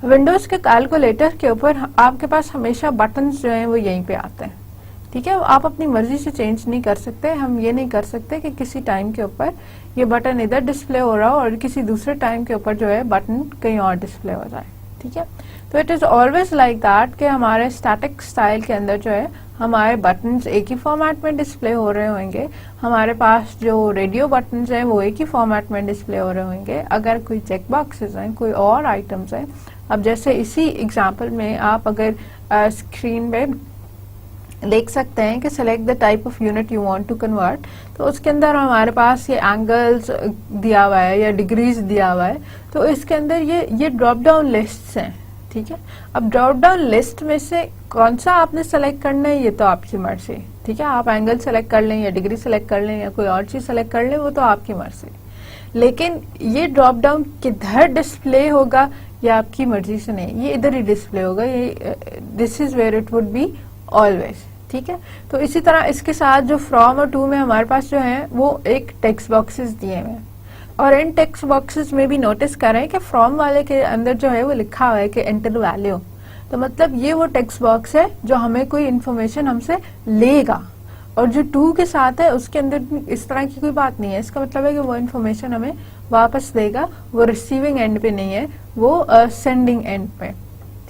विंडोज के कैलकुलेटर के ऊपर आपके पास हमेशा बटन्स जो हैं वो यहीं पे आते हैं. ठीक है, आप अपनी मर्जी से चेंज नहीं कर सकते. हम ये नहीं कर सकते कि किसी टाइम के ऊपर ये बटन इधर डिस्प्ले हो रहा हो और किसी दूसरे टाइम के ऊपर जो है बटन कहीं और डिस्प्ले हो जाए. ठीक है, तो it is always like that कि हमारे स्टैटिक स्टाइल के अंदर जो है हमारे बटन्स एक ही फॉर्मेट में डिस्प्ले हो रहे होंगे, हमारे पास जो रेडियो बटन्स हैं वो एक ही फॉर्मेट में डिस्प्ले हो रहे होंगे. अगर कोई चेक बॉक्सेस हैं, कोई और आइटम्स हैं, अब जैसे इसी एग्जाम्पल में आप अगर स्क्रीन पे देख सकते हैं कि select the type of unit you want to convert, तो उसके अंदर हमारे पास ये एंगल्स दिया हुआ है या डिग्रीज दिया हुआ है. तो इसके अंदर ये ड्रॉप डाउन लिस्ट्स हैं. ठीक है, अब ड्रॉप डाउन लिस्ट में से कौन सा आपने सेलेक्ट करना है ये तो आपकी मर्जी. ठीक है, आप एंगल सेलेक्ट कर लें या डिग्री सेलेक्ट कर लें या कोई और चीज सेलेक्ट कर लें, वो तो आपकी मर्जी. लेकिन ये ड्रॉप डाउन किधर डिस्प्ले होगा ये आपकी मर्जी से नहीं, ये इधर ही डिस्प्ले होगा. ये this is where it would be always. ठीक है, तो इसी तरह इसके साथ जो फ्रॉम और टू में हमारे पास जो है वो एक टेक्स्ट बॉक्सेस दिए हुए हैं, और इन टेक्स्ट बॉक्सेस में भी नोटिस करें कि फ्रॉम वाले के अंदर जो है वो लिखा हुआ है कि एंटर वैल्यू. तो मतलब ये वो टेक्स्ट बॉक्स है जो हमें कोई इन्फॉर्मेशन हमसे लेगा, और जो टू के साथ है उसके अंदर इस तरह की कोई बात नहीं है. इसका मतलब है कि वो इन्फॉर्मेशन हमें वापस देगा, वो रिसीविंग एंड पे नहीं है, वो सेंडिंग एंड पे.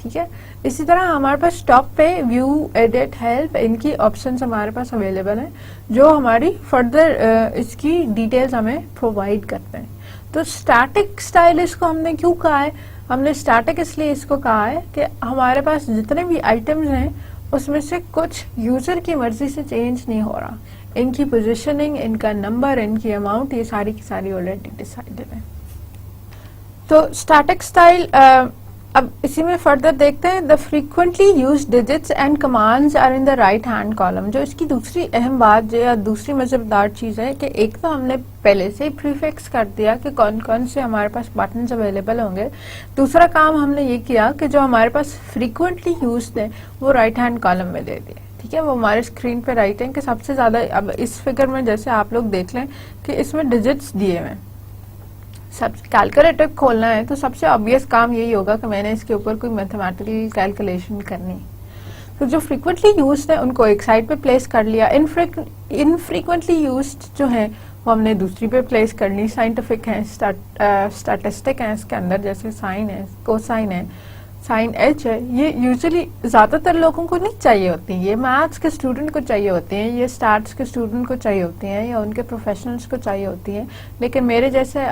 ठीक है, इसी तरह हमारे पास टॉप पे व्यू, एडिट, हेल्प, इनकी ऑप्शंस हमारे पास अवेलेबल हैं जो हमारी फर्दर इसकी डिटेल्स हमें प्रोवाइड करते हैं. तो स्टैटिक स्टाइल इसको हमने क्यों कहा है? हमने स्टैटिक इसलिए इसको कहा है कि हमारे पास जितने भी आइटम्स हैं उसमें से कुछ यूजर की मर्जी से चेंज नहीं हो रहा. इनकी पोजिशनिंग, इनका नंबर, इनकी अमाउंट, ये सारी की सारी ऑलरेडी डिसाइडेड है. तो स्टैटिक स्टाइल अब इसी में फर्दर देखते हैं. The frequently used digits and commands are in the right hand column. जो इसकी दूसरी अहम बात या दूसरी मजेदार चीज है कि एक तो हमने पहले से ही प्रीफिक्स कर दिया कि कौन कौन से हमारे पास बटन्स अवेलेबल होंगे. दूसरा काम हमने ये किया कि जो हमारे पास फ्रीक्वेंटली यूज्ड है वो राइट हैंड कॉलम में दे दिए. ठीक है, वो हमारे स्क्रीन पे राइट है कि सबसे ज्यादा. अब इस फिगर में जैसे आप लोग देख लें कि इसमें डिजिट्स दिए हुए हैं. सब कैलकुलेटर खोलना है तो सबसे ऑब्वियस काम यही होगा कि मैंने इसके ऊपर कोई मैथमेटिकल कैलकुलेशन करनी. तो जो फ्रीक्वेंटली यूज्ड है उनको एक साइड पे प्लेस कर लिया. इनफ्रीक्वेंटली यूज्ड जो है वो हमने दूसरी पे प्लेस कर ली. साइंटिफिक है, स्टैटिस्टिक है, इसके अंदर जैसे साइन है, कोसाइन है, साइन एच है. ये यूजुअली ज्यादातर लोगों को नहीं चाहिए होती, ये मैथ्स के स्टूडेंट को चाहिए होती हैं, ये स्टैट्स के स्टूडेंट को चाहिए होती हैं या उनके प्रोफेशनल्स को चाहिए होती हैं. लेकिन मेरे जैसे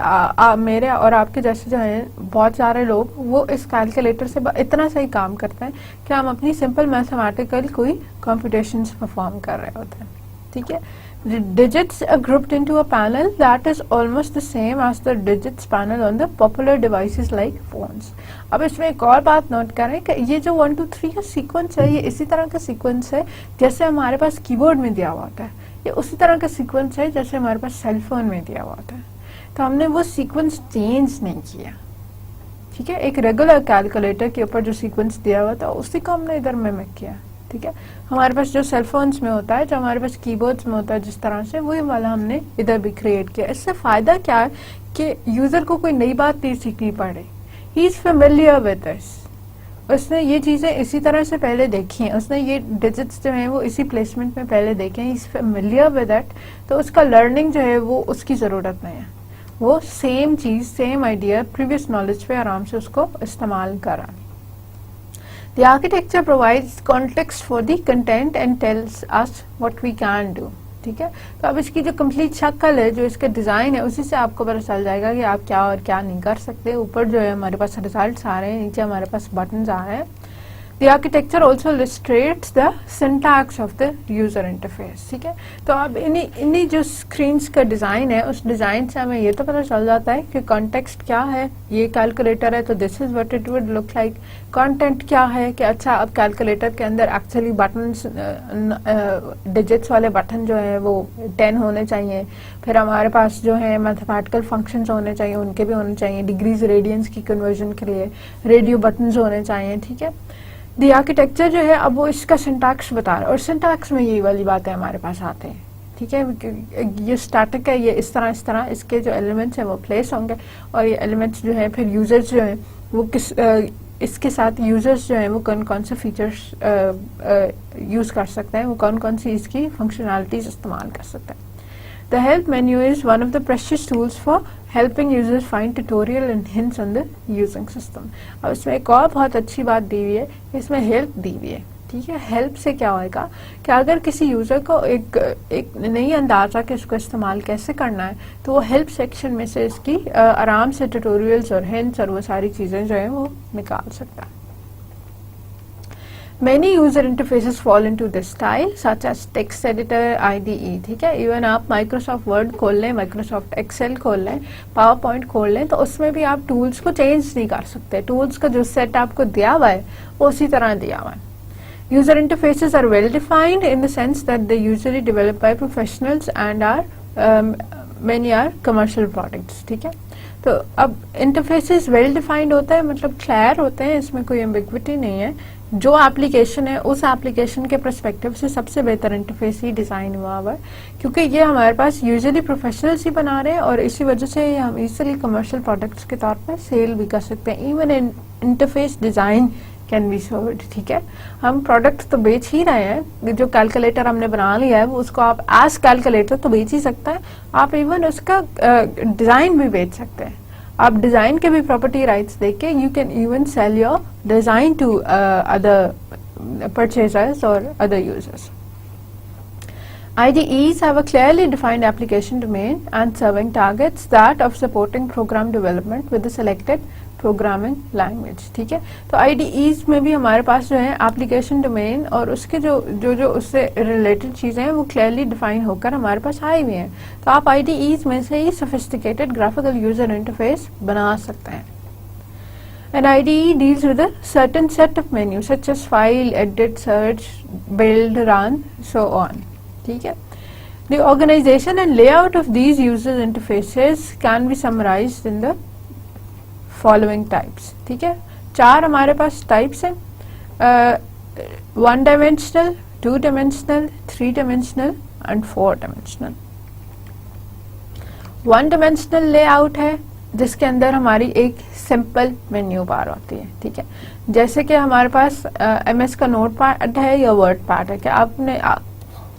मेरे और आपके जैसे जो हैं बहुत सारे लोग वो इस कैलकुलेटर से इतना सही काम करते हैं कि हम अपनी सिंपल मैथमेटिकल कोई कॉम्पिटिशन्स परफॉर्म कर रहे होते हैं. ठीक है। Digits are grouped into a panel that is almost the same as the digits panel on the popular devices like phones. अब इसमें एक और बात नोट करें कि ये जो 1 2 3 का सीक्वेंस है ये इसी तरह का सीक्वेंस है जैसे हमारे पास कीबोर्ड में दिया हुआ होता है, ये उसी तरह का सीक्वेंस है जैसे हमारे पास सेल फोन में दिया हुआ होता है। तो हमने वो सीक्वेंस चेंज नहीं किया, ठीक है। एक रेगुलर कैलकुलेटर के ऊपर जो सीक्वेंस दिया हुआ था उसी को हमने इधर मिमिक किया, ठीक है। हमारे पास जो सेल फोन्स में होता है, जो हमारे पास कीबोर्ड्स में होता है जिस तरह से, वही वाला हमने इधर भी क्रिएट किया। इससे फायदा क्या है कि यूजर को कोई नई बात नहीं सीखनी पड़े, he is familiar with this, उसने ये चीजें इसी तरह से पहले देखी हैं, उसने ये डिजिट्स जो हैं वो इसी प्लेसमेंट में पहले देखे हैं, he is familiar with that, तो उसका लर्निंग जो है वो उसकी जरूरत नहीं है, वो सेम चीज सेम आइडिया प्रीवियस नॉलेज पे आराम से उसको इस्तेमाल करा। The architecture provides context for the content and tells us what we can do, ठीक है। तो अब इसकी जो कंप्लीट शक्ल है, जो इसका डिजाइन है, उसी से आपको पता चल जाएगा कि आप क्या और क्या नहीं कर सकते। ऊपर जो है हमारे पास रिजल्ट्स आ रहे हैं, नीचे हमारे पास बटन्स आ रहे हैं। The architecture also illustrates the syntax of the user interface, ठीक है। तो अब इन्हीं जो स्क्रीन्स का डिजाइन है, उस डिजाइन से हमें ये तो पता चल जाता है कि कॉन्टेक्स्ट क्या है। ये कैलकुलेटर है तो this is what it would look like. Content क्या है कि अच्छा अब कैलकुलेटर के अंदर एक्चुअली बटन्स, डिजिट्स वाले बटन जो है वो 10 होने चाहिए। फिर हमारे पास जो है मैथमेटिकल फंक्शंस होने चाहिए, उनके भी होने चाहिए। डिग्रीज रेडियंस की कन्वर्जन के लिए रेडियो बटन्स होने चाहिए, ठीक है। दी आर्किटेक्चर जो है अब वो इसका सिंटैक्स बता रहा है, और सिंटैक्स में यही वाली बातें हमारे पास आते हैं, ठीक है। ये स्टैटिक है, ये इस तरह इसके जो एलिमेंट्स हैं वो प्लेस होंगे, और ये एलिमेंट्स जो है फिर यूजर्स जो हैं वो किस इसके साथ यूजर्स जो हैं वो कौन कौन से फीचर्स यूज कर सकते हैं, वो कौन कौन सी इसकी फंक्शनैलिटीज इस्तेमाल कर सकते हैं। The help menu is one of the precious tools for helping users find tutorial and hints on the using system. अब इसमें एक और बहुत अच्छी बात दी हुई है, इसमें हेल्प दी हुई है, ठीक है। हेल्प से क्या होएगा कि अगर किसी यूजर को एक नहीं अंदाजा कि इसको इस्तेमाल कैसे करना है, तो वो हेल्प सेक्शन में से इसकी आराम से ट्यूटोरियल्स और हिंट्स और वो सारी चीजें जो है वो निकाल सकता है। Many user interfaces fall into this style, such as text editor, IDE, ठीक है। इवन आप Microsoft Word खोल लें, Microsoft Excel खोल लें, PowerPoint खोल लें, तो उसमें भी आप टूल्स को चेंज नहीं कर सकते। टूल्स का जो सेट आपको दिया हुआ है वो उसी तरह दिया हुआ है। User interfaces are well defined in the sense that they usually developed by professionals and many are commercial products, ठीक है। तो अब इंटरफेसेस वेल डिफाइंड होता है मतलब क्लियर होते हैं, इसमें कोई एम्बिग्विटी नहीं है। जो एप्लीकेशन है उस एप्लीकेशन के पर्सपेक्टिव से सबसे बेहतर इंटरफेस ही डिजाइन हुआ हुआ है, क्योंकि ये हमारे पास यूजुअली प्रोफेशनल्स ही बना रहे हैं, और इसी वजह से हम इजीली कमर्शियल प्रोडक्ट्स के तौर पर सेल भी कर सकते हैं। Even interface design can be sold, ठीक है। हम प्रोडक्ट तो बेच ही रहे हैं, जो कैलकुलेटर हमने बना लिया है वो उसको आप एज कैलकुलेटर तो बेच ही सकते हैं, आप इवन उसका डिजाइन भी बेच सकते हैं। आप डिजाइन के भी प्रॉपर्टी राइट्स देके you can even sell your design to other purchasers or other users. IDEs have a clearly defined application domain and serving targets that of supporting program development with the selected programming language, ठीक है। तो IDEs में भी हमारे पास जो है application domain और उसके जो उससे रिलेटेड चीज़ें हैं वो क्लियरली डिफाइन होकर हमारे पास आई हुई हैं। तो आप IDEs में से ही सोफिस्टिकेटेड ग्राफिकल यूजर इंटरफेस बना सकते हैं। An IDE deals with a certain set of menus such as file, edit, search, build, run, so on, ठीक है। The organization and layout of these user interfaces can be summarized in the following types, ठीक है। 4 हमारे पास types हैं, 1 dimensional, 2 dimensional, 3 dimensional and 4 dimensional. 1 dimensional layout है जिसके अंदर हमारी एक सिंपल मेन्यू बार होती है, ठीक है। जैसे कि हमारे पास MS का नोट पैड है या वर्ड पैड है, कि आपने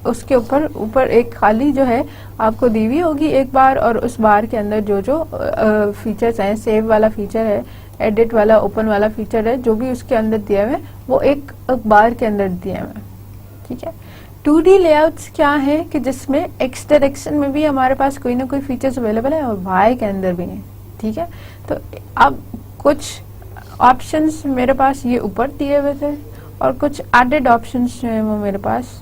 उसके ऊपर एक खाली जो है आपको दी हुई होगी एक बार, और उस बार के अंदर जो फीचर्स हैं, सेव वाला फीचर है, एडिट वाला, ओपन वाला फीचर है, जो भी उसके अंदर दिए हुए वो एक बार के अंदर दिए हुए, ठीक है। 2D लेआउट्स क्या है कि जिसमें एक्स डायरेक्शन में भी हमारे पास कोई ना कोई फीचर्स अवेलेबल है और वाई के अंदर भी है, ठीक है। तो अब कुछ ऑप्शंस मेरे पास ये ऊपर दिए हुए थे और कुछ एडेड ऑप्शंस जो है वो मेरे पास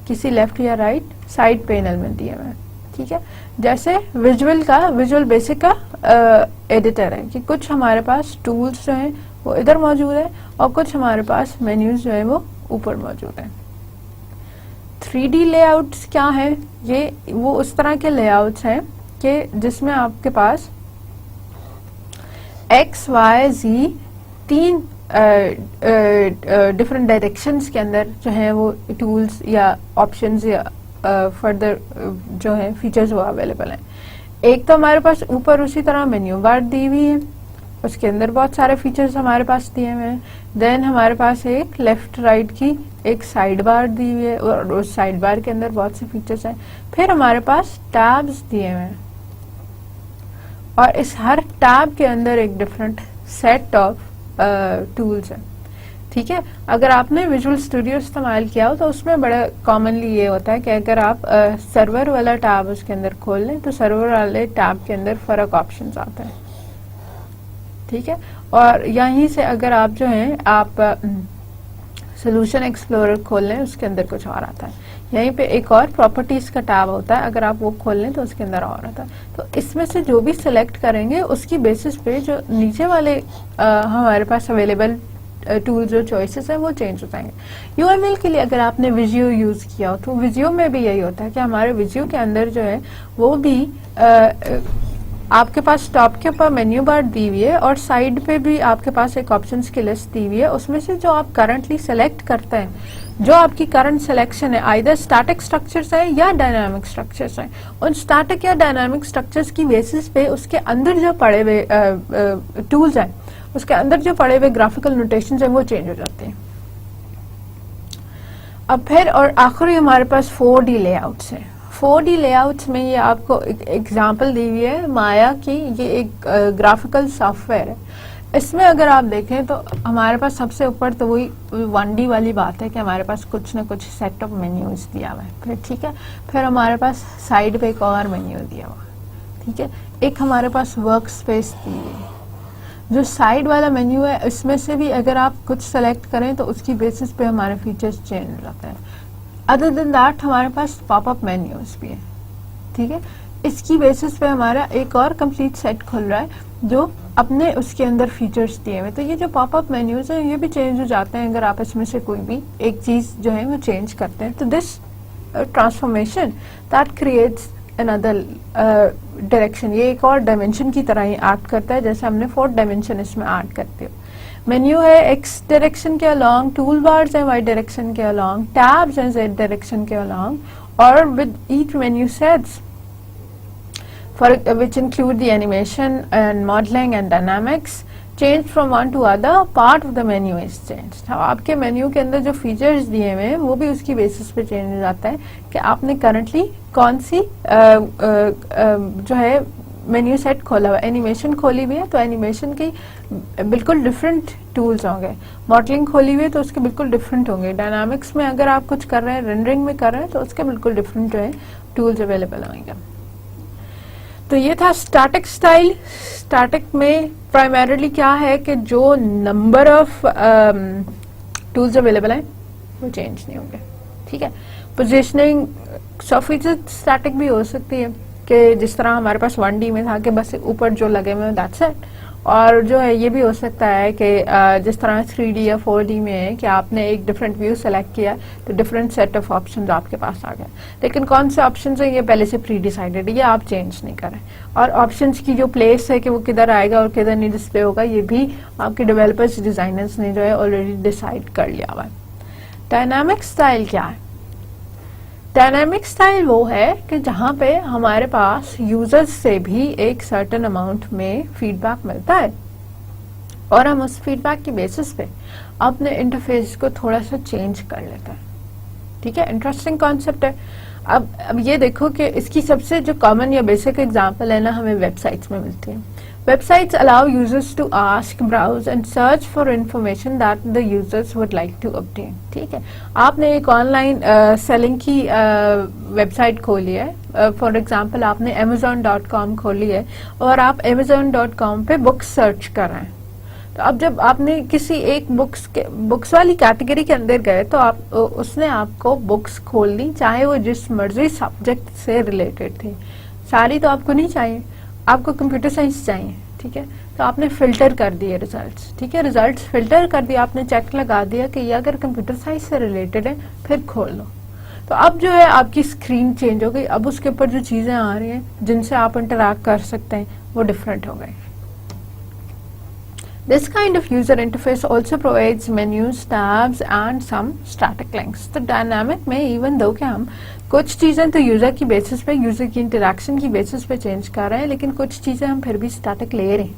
किसी लेफ्ट या राइट साइड पैनल में दिए हुए हैं। ठीक है, जैसे विजुअल बेसिक का एडिटर है कि कुछ हमारे पास टूल्स जो हैं वो इधर मौजूद है और कुछ हमारे पास मेन्यूज जो है वो ऊपर मौजूद है। 3D लेआउट्स क्या है? ये वो उस तरह के लेआउट्स हैं कि जिसमें आपके पास X, Y, Z 3 different directions के अंदर जो है वो टूल्स या ऑप्शंस या फर्दर जो है फीचर्स वो अवेलेबल हैं। एक तो हमारे पास ऊपर उसी तरह मेन्यू बार दी हुई है, उसके अंदर बहुत सारे फीचर्स हमारे पास दिए हुए हैं। देन हमारे पास एक लेफ्ट राइट की एक साइड बार दी हुई है और उस साइड बार के अंदर बहुत से फीचर्स हैं। फिर हमारे पास टैब्स दिए हुए हैं और इस हर टैब के अंदर एक डिफरेंट सेट ऑफ टूल्स हैं। ठीक है, अगर आपने विजुअल स्टूडियो इस्तेमाल किया हो तो उसमें बड़ा कॉमनली ये होता है कि अगर आप सर्वर वाला टैब उसके अंदर खोल लें तो सर्वर वाले टैब के अंदर फर्क ऑप्शंस आते हैं। ठीक है, और यहीं से अगर आप जो है आप सोल्यूशन एक्सप्लोरर खोल लें उसके अंदर कुछ और आता है। यहीं पे एक और प्रॉपर्टीज का टैब होता है, अगर आप वो खोल लें तो उसके अंदर और आता है। तो इसमें से जो भी सिलेक्ट करेंगे उसकी बेसिस पे जो नीचे वाले हमारे पास अवेलेबल टूल जो चॉइसेस हैं वो चेंज हो जाएंगे। यूएमएल के लिए अगर आपने विजियो यूज किया हो तो विजियो में भी यही होता है कि हमारे विजियो के अंदर जो है वो भी आपके पास टॉप के ऊपर मेन्यू बार दी हुई है और साइड पे भी आपके पास एक ऑप्शंस की लिस्ट दी हुई है। उसमें से जो आप करंटली सेलेक्ट करते हैं, जो आपकी करंट सिलेक्शन है, आइदर स्टैटिक स्ट्रक्चर्स है या डायनामिक स्ट्रक्चर्स हैं, उन स्टैटिक या डायनामिक स्ट्रक्चर्स की बेसिस पे उसके अंदर जो पड़े हुए टूल्स हैं, उसके अंदर जो पड़े हुए ग्राफिकल नोटेशंस हैं वो चेंज हो जाते हैं। अब फिर और आखिरी हमारे पास 4D लेआउट्स हैं। 4D लेआउट्स में ये आपको एक एग्जांपल दी हुई है माया की, ये एक ग्राफिकल सॉफ्टवेयर है। इसमें अगर आप देखें तो हमारे पास सबसे ऊपर तो वही 1D वाली बात है कि हमारे पास कुछ ना कुछ सेट ऑफ मेन्यूज दिया हुआ है। फिर ठीक है, फिर हमारे पास साइड पे एक और मेन्यू दिया हुआ है। ठीक है, एक हमारे पास वर्क स्पेस दी हुई है। जो साइड वाला मेन्यू है इसमें से भी अगर आप कुछ सेलेक्ट करें तो उसकी बेसिस पे हमारे फीचर्स चेंज हो जाते हैं। अदर देन दैट हमारे पास पॉपअप मेन्यूज भी है। ठीक है, इसकी बेसिस पे हमारा एक और कंप्लीट सेट खुल रहा है जो अपने उसके अंदर फीचर्स दिए हुए। तो ये जो पॉपअप मेन्यूज हैं ये भी चेंज हो जाते हैं अगर आप इसमें से कोई भी एक चीज जो है वो चेंज करते हैं। तो this transformation that creates another direction, ये एक और डायमेंशन की तरह ही एक्ट करता है, जैसे हमने 4th डायमेंशन इसमें ऐड करते हो। मेन्यू है एक्स डायरेक्शन के अलोंग, टूल बार्स हैं वाई डायरेक्शन के अलोंग, टैब्स हैं जेड डायरेक्शन के अलोंग और with each menu sets for which include the animation and modeling and dynamics change from one to other part of the menu is changed। आपके menu के अंदर जो features दिए हुए हैं वो भी उसकी बेसिस पे चेंज हो जाता है कि आपने करंटली कौन सी जो है मेन्यू सेट खोला हुआ है। एनिमेशन खोली हुई है तो एनिमेशन की बिल्कुल डिफरेंट टूल्स होंगे, मॉडलिंग खोली हुई है तो उसके बिल्कुल डिफरेंट होंगे, डायनामिक्स में अगर आप कुछ कर रहे हैं, रेंडरिंग में कर रहे हैं तो उसके बिल्कुल डिफरेंट जो है टूल्स अवेलेबल होंगे। तो ये था स्टैटिक स्टाइल। स्टैटिक में प्राइमरीली क्या है कि जो नंबर ऑफ टूल्स अवेलेबल हैं वो चेंज नहीं होंगे। ठीक है, पोजीशनिंग 100% स्टैटिक भी हो सकती है कि जिस तरह हमारे पास 1D में था कि बस ऊपर जो लगे हुए दैट्स इट, और जो है ये भी हो सकता है कि जिस तरह 3D या 4D में है कि आपने एक डिफरेंट व्यू सेलेक्ट किया तो डिफरेंट सेट ऑफ ऑप्शंस आपके पास आ गए, लेकिन कौन से ऑप्शंस हैं ये पहले से प्री डिसाइडेड है, ये आप चेंज नहीं करें। और ऑप्शंस की जो प्लेस है कि वो किधर आएगा और किधर नहीं डिस्प्ले होगा ये भी आपके डेवलपर्स डिजाइनर्स ने जो है ऑलरेडी डिसाइड कर लिया हुआ है। डायनामिक स्टाइल क्या है? डायनामिक स्टाइल वो है कि जहां पे हमारे पास यूजर्स से भी एक सर्टेन अमाउंट में फीडबैक मिलता है और हम उस फीडबैक की बेसिस पे अपने इंटरफेस को थोड़ा सा चेंज कर लेते हैं। ठीक है, इंटरेस्टिंग कॉन्सेप्ट है। अब ये देखो कि इसकी सबसे जो कॉमन या बेसिक एग्जांपल है ना हमें वेबसाइट्स में मिलती है। Websites allow users to ask, browse and search for information that the users would like to obtain। ठीक है, आपने एक ऑनलाइन सेलिंग की वेबसाइट खोली है, फॉर एग्जांपल आपने amazon.com खोली है और आप amazon.com पे बुक्स सर्च कर रहे हैं। तो अब जब आपने किसी एक बुक्स वाली कैटेगरी के अंदर गए तो आप उसने आपको बुक्स खोल दी, चाहे वो जिस मर्जी सब्जेक्ट से रिलेटेड थी। सारी तो आपको नहीं चाहिए, आपको कंप्यूटर साइंस चाहिए, ठीक है। तो आपने फिल्टर कर दिए रिजल्ट्स, ठीक है, रिजल्ट्स फिल्टर कर दिया, आपने चेक लगा दिया कि ये अगर कंप्यूटर साइंस से रिलेटेड है, फिर खोल लो। तो अब जो है आपकी स्क्रीन चेंज हो गई, अब उसके ऊपर जो चीजें आ रही हैं जिनसे आप इंटरैक्ट कर सकते हैं वो डिफरेंट हो गई। This kind of user interface also provides menus, tabs and some static links. तो डायनामिक में इवन दो कि हम कुछ चीजें तो यूजर की बेसिस पे, यूजर की इंटरेक्शन की बेसिस पे चेंज कर रहे हैं, लेकिन कुछ चीजें हम फिर भी स्टैटिक ले रहे हैं।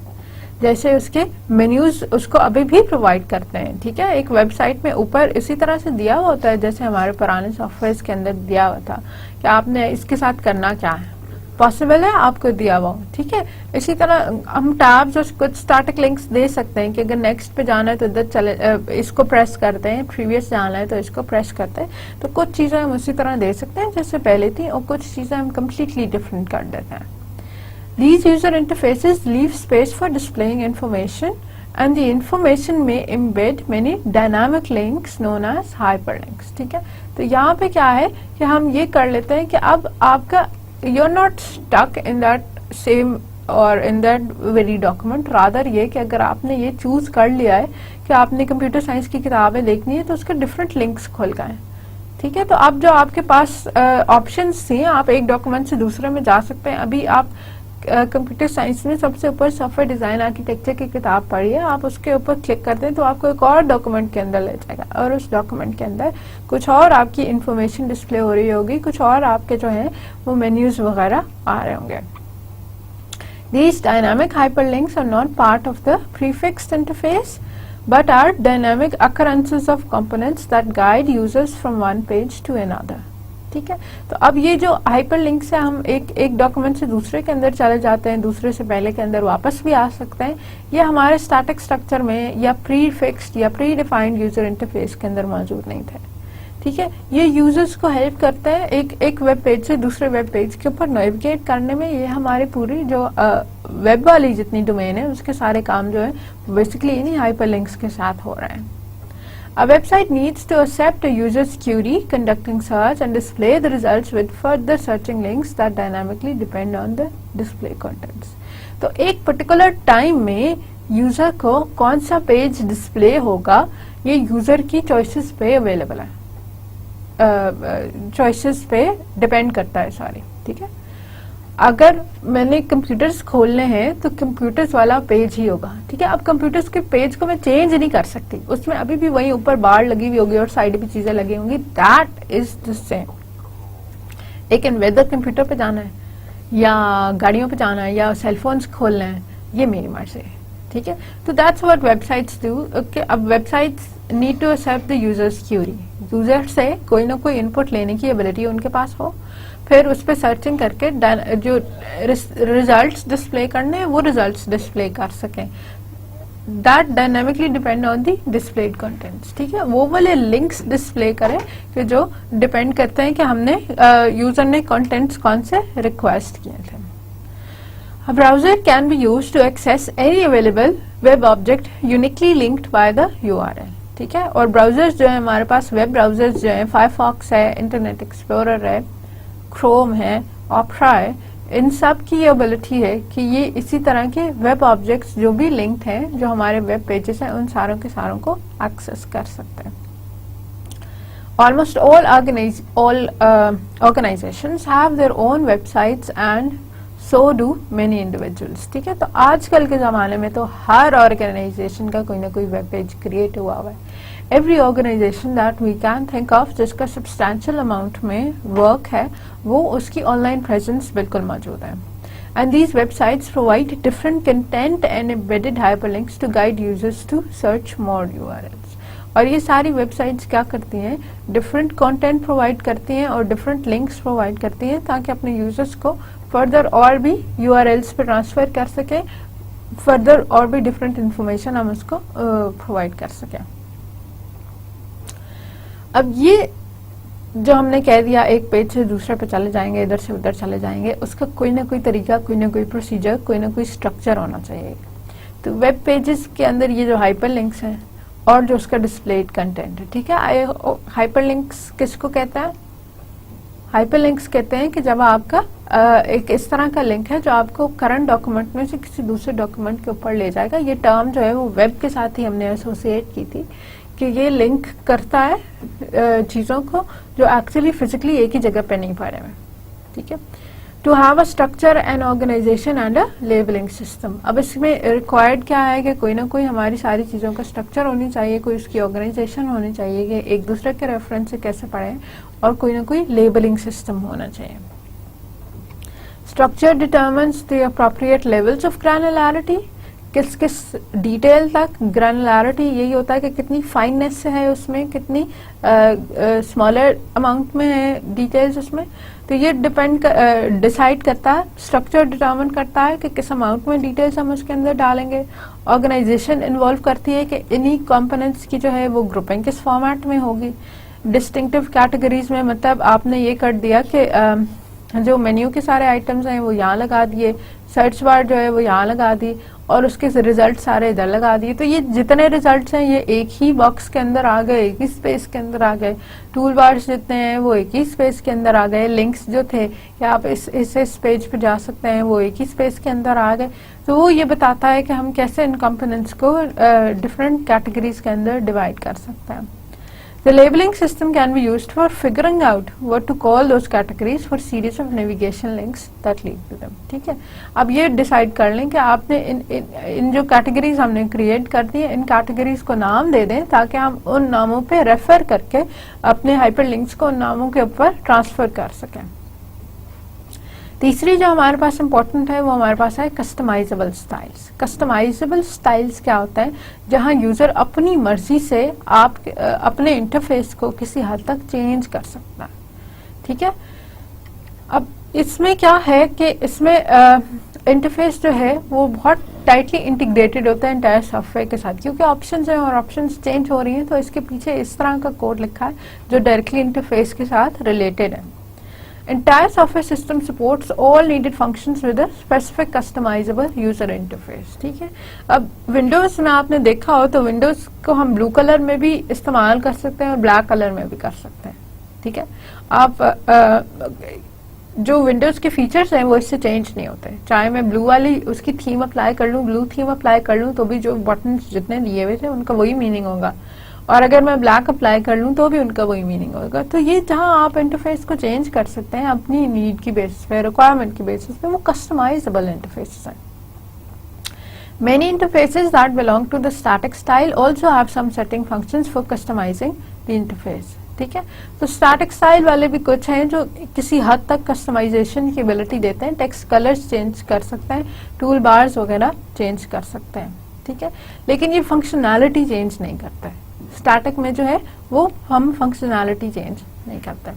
जैसे उसके मेन्यूज उसको अभी भी प्रोवाइड करते हैं, ठीक है। एक वेबसाइट में ऊपर इसी तरह से दिया हुआ होता है जैसे हमारे पुराने सॉफ्टवेयर के अंदर दिया हुआ था कि आपने इसके साथ करना क्या है, पॉसिबल है आपको दिया हुआ, ठीक है। इसी तरह हम टैब्स और कुछ स्टैटिक लिंक्स दे सकते हैं कि अगर नेक्स्ट पे जाना है तो इधर चले, इसको प्रेस करते हैं, प्रीवियस जाना है तो इसको प्रेस करते हैं। तो कुछ चीजें हम उसी तरह दे सकते हैं जैसे पहले थी, और कुछ चीजें हम कम्प्लीटली डिफरेंट कर देते हैं। These user interfaces leave space for displaying information and the information may embed many dynamic links known as hyperlinks, ठीक है। तो यहाँ पे क्या है कि हम ये कर लेते हैं कि अब आपका you're not stuck in that same or in that very document, rather ये कि अगर आपने ये चूज कर लिया है कि आपने कंप्यूटर साइंस की किताबें देखनी है तो उसके डिफरेंट लिंक्स खोल गए, ठीक है। तो अब जो आपके पास ऑप्शंस थे, आप एक डॉक्यूमेंट से दूसरे में जा सकते हैं। अभी आप कंप्यूटर साइंस में सबसे ऊपर सॉफ्टवेयर डिजाइन आर्किटेक्चर की किताब पढ़ी है, आप उसके ऊपर क्लिक करते हैं तो आपको एक और डॉक्यूमेंट के अंदर ले जाएगा, और उस डॉक्यूमेंट के अंदर कुछ और आपकी इंफॉर्मेशन डिस्प्ले हो रही होगी, कुछ और आपके जो है वो मेन्यूज वगैरह आ रहे होंगे। These dynamic hyperlinks are not part of the prefixed interface but are dynamic occurrences of components that guide users from one page to another, ठीक है। तो अब ये जो हाइपरलिंक से हम एक डॉक्यूमेंट से दूसरे के अंदर चले जाते हैं, दूसरे से पहले के अंदर वापस भी आ सकते हैं, ये हमारे स्टैटिक स्ट्रक्चर में या प्री फिक्स्ड या प्री डिफाइंड यूजर इंटरफेस के अंदर मौजूद नहीं थे, ठीक है। ये यूजर्स को हेल्प करते हैं एक वेब पेज से दूसरे वेब पेज के ऊपर नेविगेट करने में। ये हमारी पूरी जो वेब वाली जितनी डोमेन है उसके सारे काम जो है बेसिकली इन्हीं हाइपरलिंक्स के साथ हो रहे हैं। A website needs to accept a user's query, conducting search and display the results with further searching links that dynamically depend on the display contents. तो एक पर्टिकुलर टाइम में यूजर को कौन सा पेज डिस्प्ले होगा ये यूजर की choices पे अवेलेबल है, चॉइसेस पे डिपेंड करता है सारी, ठीक है। अगर मैंने कंप्यूटर्स खोलने हैं तो कंप्यूटर्स वाला पेज ही होगा, ठीक है। अब कंप्यूटर्स के पेज को मैं चेंज नहीं कर सकती, उसमें अभी भी वही ऊपर बार लगी हुई होगी और साइड भी चीजें लगी होंगी, दैट इज द सेम। लेकिन वेदर कंप्यूटर पे जाना है या गाड़ियों पे जाना है या सेलफोन्स खोलना है, ये मेरी मर्जी है, ठीक है। तो दैट्स व्हाट वेबसाइट्स डू। अब websites need to accept the users query, user से कोई ना कोई इनपुट लेने की एबिलिटी उनके पास हो, फिर उस पर सर्चिंग करके जो रिजल्ट्स डिस्प्ले करने हैं वो रिजल्ट्स डिस्प्ले कर सकें। That dynamically depend on the displayed contents, ठीक है। वो वाले लिंक्स डिस्प्ले करें कि जो डिपेंड करते हैं कि हमने यूजर ने कंटेंट्स कौन से रिक्वेस्ट किए थे। A browser can be used to access any available web object uniquely linked by the URL, ठीक है। और ब्राउजर्स जो है हमारे पास, वेब ब्राउजर्स जो है, फायरफॉक्स है, इंटरनेट एक्सप्लोरर है, क्रोम है, ऑपरा है, इन सब की ये एबिलिटी है कि ये इसी तरह के वेब ऑब्जेक्ट्स जो भी लिंक्ड हैं, जो हमारे वेब पेजेस हैं, उन सारों के सारों को एक्सेस कर सकते हैं। Almost all organizations have their own websites and so do many individuals, ठीक है। तो आजकल के ज़माने में तो हर ऑर्गेनाइजेशन का कोई ना कोई वेब पेज क्रिएट हुआ हुआ है। Every organization that we can think of जिसका substantial amount में वर्क है, वो उसकी ऑनलाइन प्रेजेंस बिल्कुल मौजूद है। And these websites provide different content and embedded hyperlinks to guide users to search more URLs. और ये सारी वेबसाइट्स क्या करती हैं, डिफरेंट कंटेंट प्रोवाइड करती हैं और डिफरेंट लिंक्स प्रोवाइड करती हैं ताकि अपने यूजर्स को फर्दर और भी यूआरएल्स पे ट्रांसफर कर सकें, फर्दर और भी डिफरेंट इंफॉर्मेशन हम उसको प्रोवाइड कर सकें। अब ये जो हमने कह दिया एक पेज से दूसरे पे चले जाएंगे, इधर से उधर चले जाएंगे, उसका कोई ना कोई तरीका, कोई ना कोई प्रोसीजर, कोई ना कोई स्ट्रक्चर होना चाहिए। तो वेब पेजेस के अंदर ये जो हाइपरलिंक्स हैं और जो उसका डिस्प्लेड कंटेंट है, ठीक है। हाइपरलिंक्स किसको कहते हैं? हाइपरलिंक्स कहते हैं कि जब आपका एक इस तरह का लिंक है जो आपको करंट डॉक्यूमेंट में से किसी दूसरे डॉक्यूमेंट के ऊपर ले जाएगा। ये टर्म जो है वो वेब के साथ ही हमने एसोसिएट की थी कि ये लिंक करता है चीज़ों को जो एक्चुअली फिजिकली एक ही जगह पे नहीं पड़े हुए, ठीक है। To have a structure and organisation and a labelling system. अब इसमें रिक्वायर्ड क्या है कि कोई ना कोई हमारी सारी चीज़ों का स्ट्रक्चर होनी चाहिए, कोई उसकी ऑर्गेनाइजेशन होनी चाहिए कि एक दूसरे के रेफरेंस से कैसे पढ़ें, और कोई ना कोई लेबलिंग सिस्टम होना चाहिए। Structure determines the appropriate levels of granularity. किस किस डिटेल तक ग्रैनुलैरिटी, यही होता है कि कितनी फाइननेस है उसमें, कितनी स्मॉलर अमाउंट में है डिटेल्स उसमें। तो ये डिसाइड करता है, स्ट्रक्चर डिटरमिन करता है कि किस अमाउंट में डिटेल्स हम उसके अंदर डालेंगे। ऑर्गेनाइजेशन इन्वॉल्व करती है कि इन्हीं कंपोनेंट्स की जो है वो ग्रुपिंग किस फॉर्मेट में होगी। डिस्टिंक्टिव कैटेगरीज में मतलब आपने ये कर दिया कि जो मेन्यू के सारे आइटम्स हैं वो यहाँ लगा दिए, सर्च बार जो है वो यहाँ लगा दी, और उसके रिजल्ट सारे इधर लगा दिए। तो ये जितने रिजल्ट्स हैं ये एक ही बॉक्स के अंदर आ गए, एक ही स्पेस के अंदर आ गए। टूल बार्स जितने हैं वो एक ही स्पेस के अंदर आ गए। लिंक्स जो थे कि आप इस पेज पे जा सकते हैं वो एक ही स्पेस के अंदर आ गए। तो वो ये बताता है कि हम कैसे इन कंपोनेंट्स को डिफरेंट कैटेगरीज के अंदर डिवाइड कर सकते हैं। The labeling system can be used for figuring out what to call those categories for series of navigation links that lead to them, ठीक है। अब ये डिसाइड कर लें कि आपने इन जो कैटेगरीज हमने क्रिएट कर दी है, इन कैटेगरीज को नाम दे दें ताकि हम उन नामों पे रेफर करके अपने हाइपरलिंक्स को उन नामों के ऊपर ट्रांसफर कर सकें। तीसरी जो हमारे पास इम्पोर्टेंट है वो हमारे पास है कस्टमाइजेबल स्टाइल्स। कस्टमाइजेबल स्टाइल्स क्या होता है? जहां यूजर अपनी मर्जी से आप अपने इंटरफेस को किसी हद तक चेंज कर सकता है, ठीक है। अब इसमें क्या है कि इसमें इंटरफेस जो है वो बहुत टाइटली इंटीग्रेटेड होता है एंटायर सॉफ्टवेयर के साथ, क्योंकि ऑप्शंस हैं और ऑप्शंस चेंज हो रही हैं। तो इसके पीछे इस तरह का कोड लिखा है जो डायरेक्टली इंटरफेस के साथ रिलेटेड है। Entire software system supports all needed functions with a specific customizable user interface, ठीक है। अब विंडोज में आपने देखा हो तो विंडोज को हम ब्लू कलर में भी इस्तेमाल कर सकते हैं और ब्लैक कलर में भी कर सकते हैं, ठीक है। आप जो विंडोज के फीचर्स हैं वो इससे चेंज नहीं होते। चाहे मैं ब्लू वाली उसकी थीम अप्लाई कर लूँ, ब्लू थीम अप्लाई कर लूँ, तो भी जो बटन जितने दिए हुए थे उनका वही मीनिंग होगा, और अगर मैं ब्लैक अप्लाई कर लूँ तो भी उनका वही मीनिंग होगा। तो ये जहाँ आप इंटरफेस को चेंज कर सकते हैं अपनी नीड की बेसिस पे, रिक्वायरमेंट की बेसिस पे, वो कस्टमाइजेबल इंटरफेसेस हैं। Many interfaces that belong to the static style also have some setting functions for customizing the interface, ठीक है। तो स्टैटिक स्टाइल वाले भी कुछ हैं जो किसी हद तक कस्टमाइजेशन की एबिलिटी देते हैं। टेक्स्ट कलर्स चेंज कर सकते हैं, टूल बार्स वगैरह चेंज कर सकते हैं, ठीक है। लेकिन ये फंक्शनैलिटी चेंज नहीं करता है। स्टैटिक में जो है वो हम फंक्शनैलिटी चेंज नहीं करते।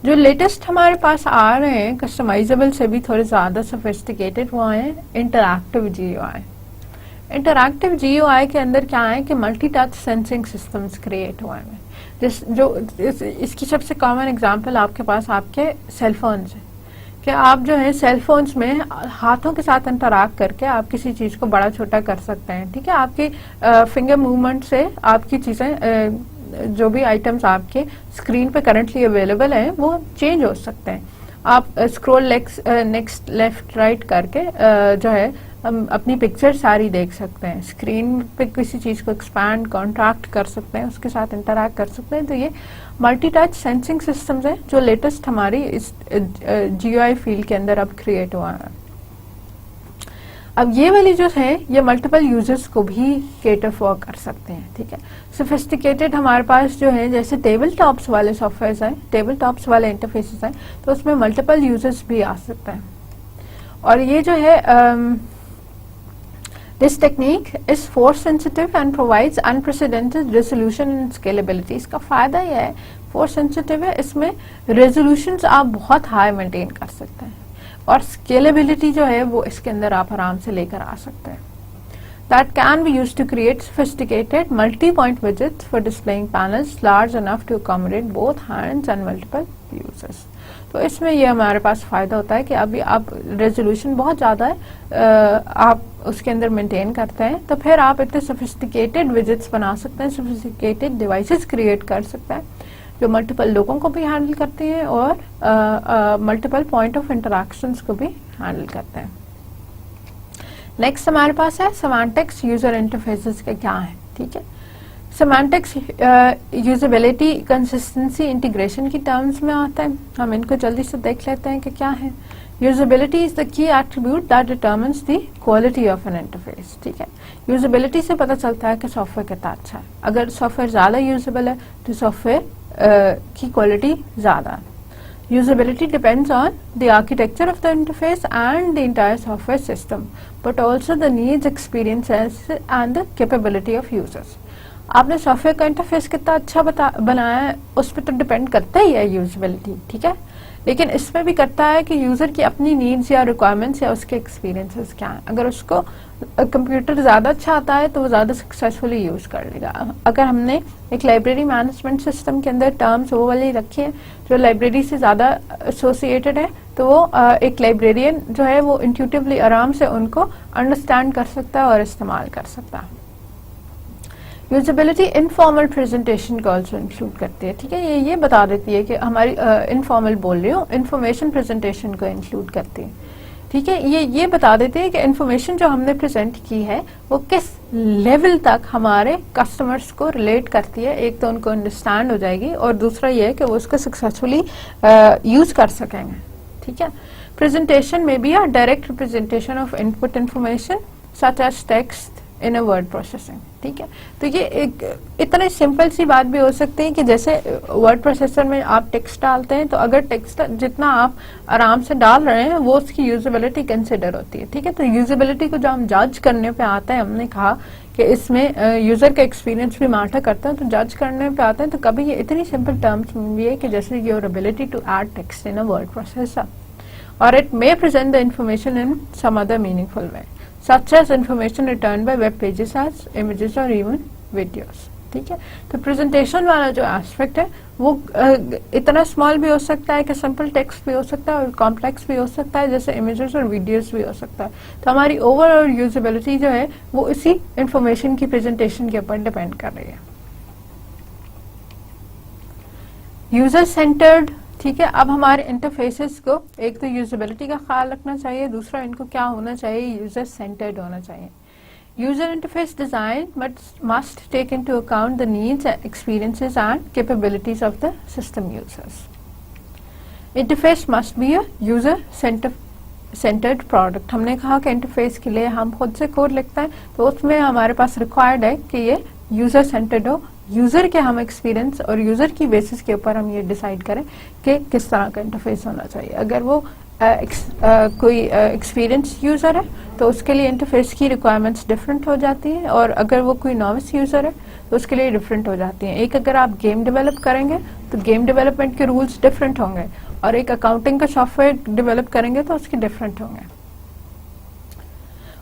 जो लेटेस्ट हमारे पास आ रहे हैं कस्टमाइजेबल से भी थोड़े ज्यादा सोफिस्टिकेटेड, वो हैं इंटरैक्टिव जीयूआई। इंटरैक्टिव जीयूआई के अंदर क्या है कि multi touch sensing systems create हुए हैं। इसकी सबसे कॉमन एग्जांपल आपके पास आपके सेलफोन्स है कि आप जो है सेलफोन्स में हाथों के साथ इंटरैक्ट करके आप किसी चीज को बड़ा छोटा कर सकते हैं, ठीक है। आपकी फिंगर मूवमेंट से आपकी चीजें जो भी आइटम्स आपके स्क्रीन पे करंटली अवेलेबल हैं वो चेंज हो सकते हैं। आप स्क्रॉल नेक्स्ट लेफ्ट राइट करके जो है हम अपनी पिक्चर सारी देख सकते हैं, स्क्रीन पे किसी चीज को एक्सपैंड कॉन्ट्रैक्ट कर सकते हैं, उसके साथ इंटरैक्ट कर सकते हैं। तो ये मल्टी टच सेंसिंग सिस्टम्स हैं जो लेटेस्ट हमारी इस जीयूआई फील्ड के अंदर अब क्रिएट हुआ है। अब ये वाली जो है ये मल्टीपल यूजर्स को भी केटर फॉर कर सकते हैं, ठीक है। सोफिस्टिकेटेड हमारे पास जो है जैसे टेबल टॉप्स वाले सॉफ्टवेयर हैं, टेबल टॉप्स वाले इंटरफेसेस हैं, तो उसमें मल्टीपल यूजर्स भी आ सकते हैं। और ये जो है This technique is force sensitive and provides unprecedented resolution and scalability. इसका फायदा यह है, force sensitive है, इसमें resolutions आप बहुत high maintain कर सकते हैं, और scalability जो है वो इसके अंदर आप आराम से लेकर आ सकते हैं। That can be used to create sophisticated multi-point widgets for displaying panels large enough to accommodate both hands and multiple users. तो इसमें ये हमारे पास फायदा होता है कि अभी आप रेजोल्यूशन बहुत ज़्यादा है, आप उसके अंदर मेंटेन करते हैं, तो फिर आप इतने सोफिस्टिकेटेड विजेट्स बना सकते हैं, सोफिस्टिकेटेड डिवाइसेस क्रिएट कर सकते हैं जो मल्टीपल लोगों को भी हैंडल करती हैं और मल्टीपल पॉइंट ऑफ इंटरैक्शंस को भी हैंडल करते हैं। नेक्स्ट हमारे पास है सेमांटिक्स यूजर इंटरफेसेस के क्या है। ठीक है, सेमांटिक्स यूजेबिलिटी, कंसिस्टेंसी, इंटीग्रेशन की टर्म्स में आता है। हम इनको जल्दी से देख लेते हैं कि क्या है। Usability is the key attribute that determines the quality of N interface. ठीक है, यूजेबिलिटी से पता चलता है कि सॉफ्टवेयर कितना अच्छा है। अगर सॉफ्टवेयर ज्यादा यूजेबल है तो सॉफ्टवेयर की क्वालिटी ज्यादा है। Usability depends on the architecture of the interface and the entire software system, but also the needs, experiences and the capability of users. आपने सॉफ्टवेयर का इंटरफेस कितना अच्छा बनाया है उस पर तो डिपेंड करता ही है यूजेबिलिटी। ठीक है, लेकिन इसमें भी करता है कि यूजर की अपनी नीड्स या रिक्वायरमेंट्स या उसके एक्सपीरियंसेस क्या हैं। अगर उसको कंप्यूटर ज़्यादा अच्छा आता है तो वो ज़्यादा सक्सेसफुली यूज़ कर लेगा। अगर हमने एक लाइब्रेरी मैनेजमेंट सिस्टम के अंदर टर्म्स वो वाली रखी है जो लाइब्रेरी से ज़्यादा एसोसिएटेड है, तो वो एक लाइब्रेरियन जो है वो इंट्यूटिवली आराम से उनको अंडरस्टैंड कर सकता है और इस्तेमाल कर सकता है। यूजेबिलिटी इनफॉर्मल प्रेजेंटेशन को ऑल्सो इंक्लूड करती है। ठीक है, ये बता देती है कि हमारी इनफॉर्मल बोल रही हूँ, इंफॉर्मेशन प्रेजेंटेशन को इंक्लूड करती है। ठीक है, ये बता देती है कि इन्फॉर्मेशन जो हमने प्रेजेंट की है वो किस लेवल तक हमारे कस्टमर्स को रिलेट करती है। एक तो उनको अंडरस्टैंड हो जाएगी और दूसरा ये है कि वो उसको सक्सेसफुली यूज कर सकेंगे। ठीक है, प्रेजेंटेशन में भी direct representation of input information such as text in a word processing. ठीक है, तो ये एक इतनी सिंपल सी बात भी हो सकती है कि जैसे वर्ड प्रोसेसर में आप टेक्स्ट डालते हैं, तो अगर टेक्स्ट जितना आप आराम से डाल रहे हैं वो उसकी यूजेबिलिटी कंसिडर होती है। ठीक है, तो यूजेबिलिटी को जब हम जज करने पे आते हैं, हमने कहा कि इसमें यूजर का एक्सपीरियंस भी मैटर करता है, तो जज करने पे आते हैं तो कभी ये इतनी सिंपल टर्म्स में भी है कि जैसे your ability to add text in a word processor और it may present the information in some other meaningful way such as information returned by web pages as images or even videos। ठीक है, तो presentation वाला जो aspect है वो इतना small भी हो सकता है कि सिंपल टेक्स्ट भी हो सकता है और कॉम्प्लेक्स भी हो सकता है जैसे इमेजेस और वीडियोस भी हो सकता है। तो हमारी ओवरऑल यूजेबिलिटी जो है वो इसी इंफॉर्मेशन की प्रेजेंटेशन के ऊपर डिपेंड कर रही है। User centred. ठीक है, अब हमारे इंटरफेसेस को एक तो यूजेबिलिटी का ख्याल रखना चाहिए, दूसरा इनको क्या होना चाहिए, यूजर सेंटर्ड होना चाहिए। User interface design must take into account the needs, experiences and capabilities of the system users. Interface must be a user centred product. हमने कहा कि इंटरफेस के लिए हम खुद से कोड लिखते हैं तो उसमें हमारे पास रिक्वायर्ड है कि ये यूजर सेंटर्ड हो, यूजर के हम एक्सपीरियंस और यूजर की बेसिस के ऊपर हम ये डिसाइड करें कि किस तरह का इंटरफेस होना चाहिए। अगर वो कोई एक्सपीरियंस यूजर है तो उसके लिए इंटरफेस की रिक्वायरमेंट्स डिफरेंट हो जाती हैं, और अगर वो कोई नॉविस यूजर है तो उसके लिए डिफरेंट हो जाती हैं। एक अगर आप गेम डेवलप करेंगे तो गेम डेवलपमेंट के रूल्स डिफरेंट होंगे, और एक अकाउंटिंग का सॉफ्टवेयर डेवलप करेंगे तो उसके डिफरेंट होंगे।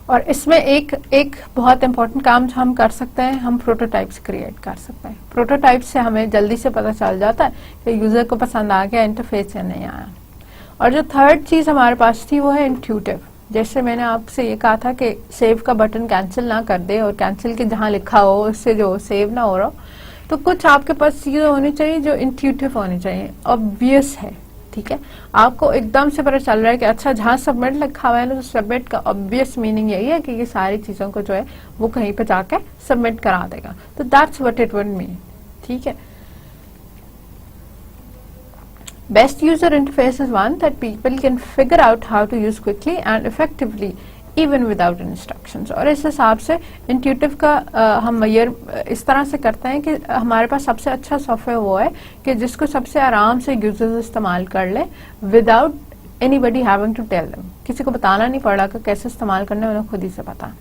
और इसमें एक बहुत इंपॉर्टेंट काम जो हम कर सकते हैं, हम प्रोटोटाइप्स क्रिएट कर सकते हैं। प्रोटोटाइप से हमें जल्दी से पता चल जाता है कि यूजर को पसंद आ गया इंटरफेस या नहीं आया। और जो थर्ड चीज हमारे पास थी वो है इंट्यूटिव। जैसे मैंने आपसे ये कहा था कि सेव का बटन कैंसिल ना कर दे और कैंसिल के जहां लिखा हो उससे जो सेव ना हो रहा हो, तो कुछ आपके पास चीजें होनी चाहिए जो इंट्यूटिव होनी चाहिए, ऑब्वियस है। ठीक है, आपको एकदम से पता चल रहा है कि अच्छा जहां सबमिट लिखा हुआ है ना, तो सबमिट का ऑब्वियस मीनिंग यही है कि ये सारी चीजों को जो है वो कहीं पे जाके सबमिट करा देगा। तो that's what it would mean. ठीक है, best user interface is one that people can figure out how to use quickly and effectively even without instructions. और इस हिसाब से इंट्यूटिव का हम मेजर इस तरह से करते हैं कि हमारे पास सबसे अच्छा सॉफ्टवेयर वो है कि जिसको सबसे आराम से यूजर्स इस्तेमाल कर ले without anybody having to tell them. किसी को बताना नहीं पड़ा कि कैसे इस्तेमाल करना है, उन्हें खुद ही से पता।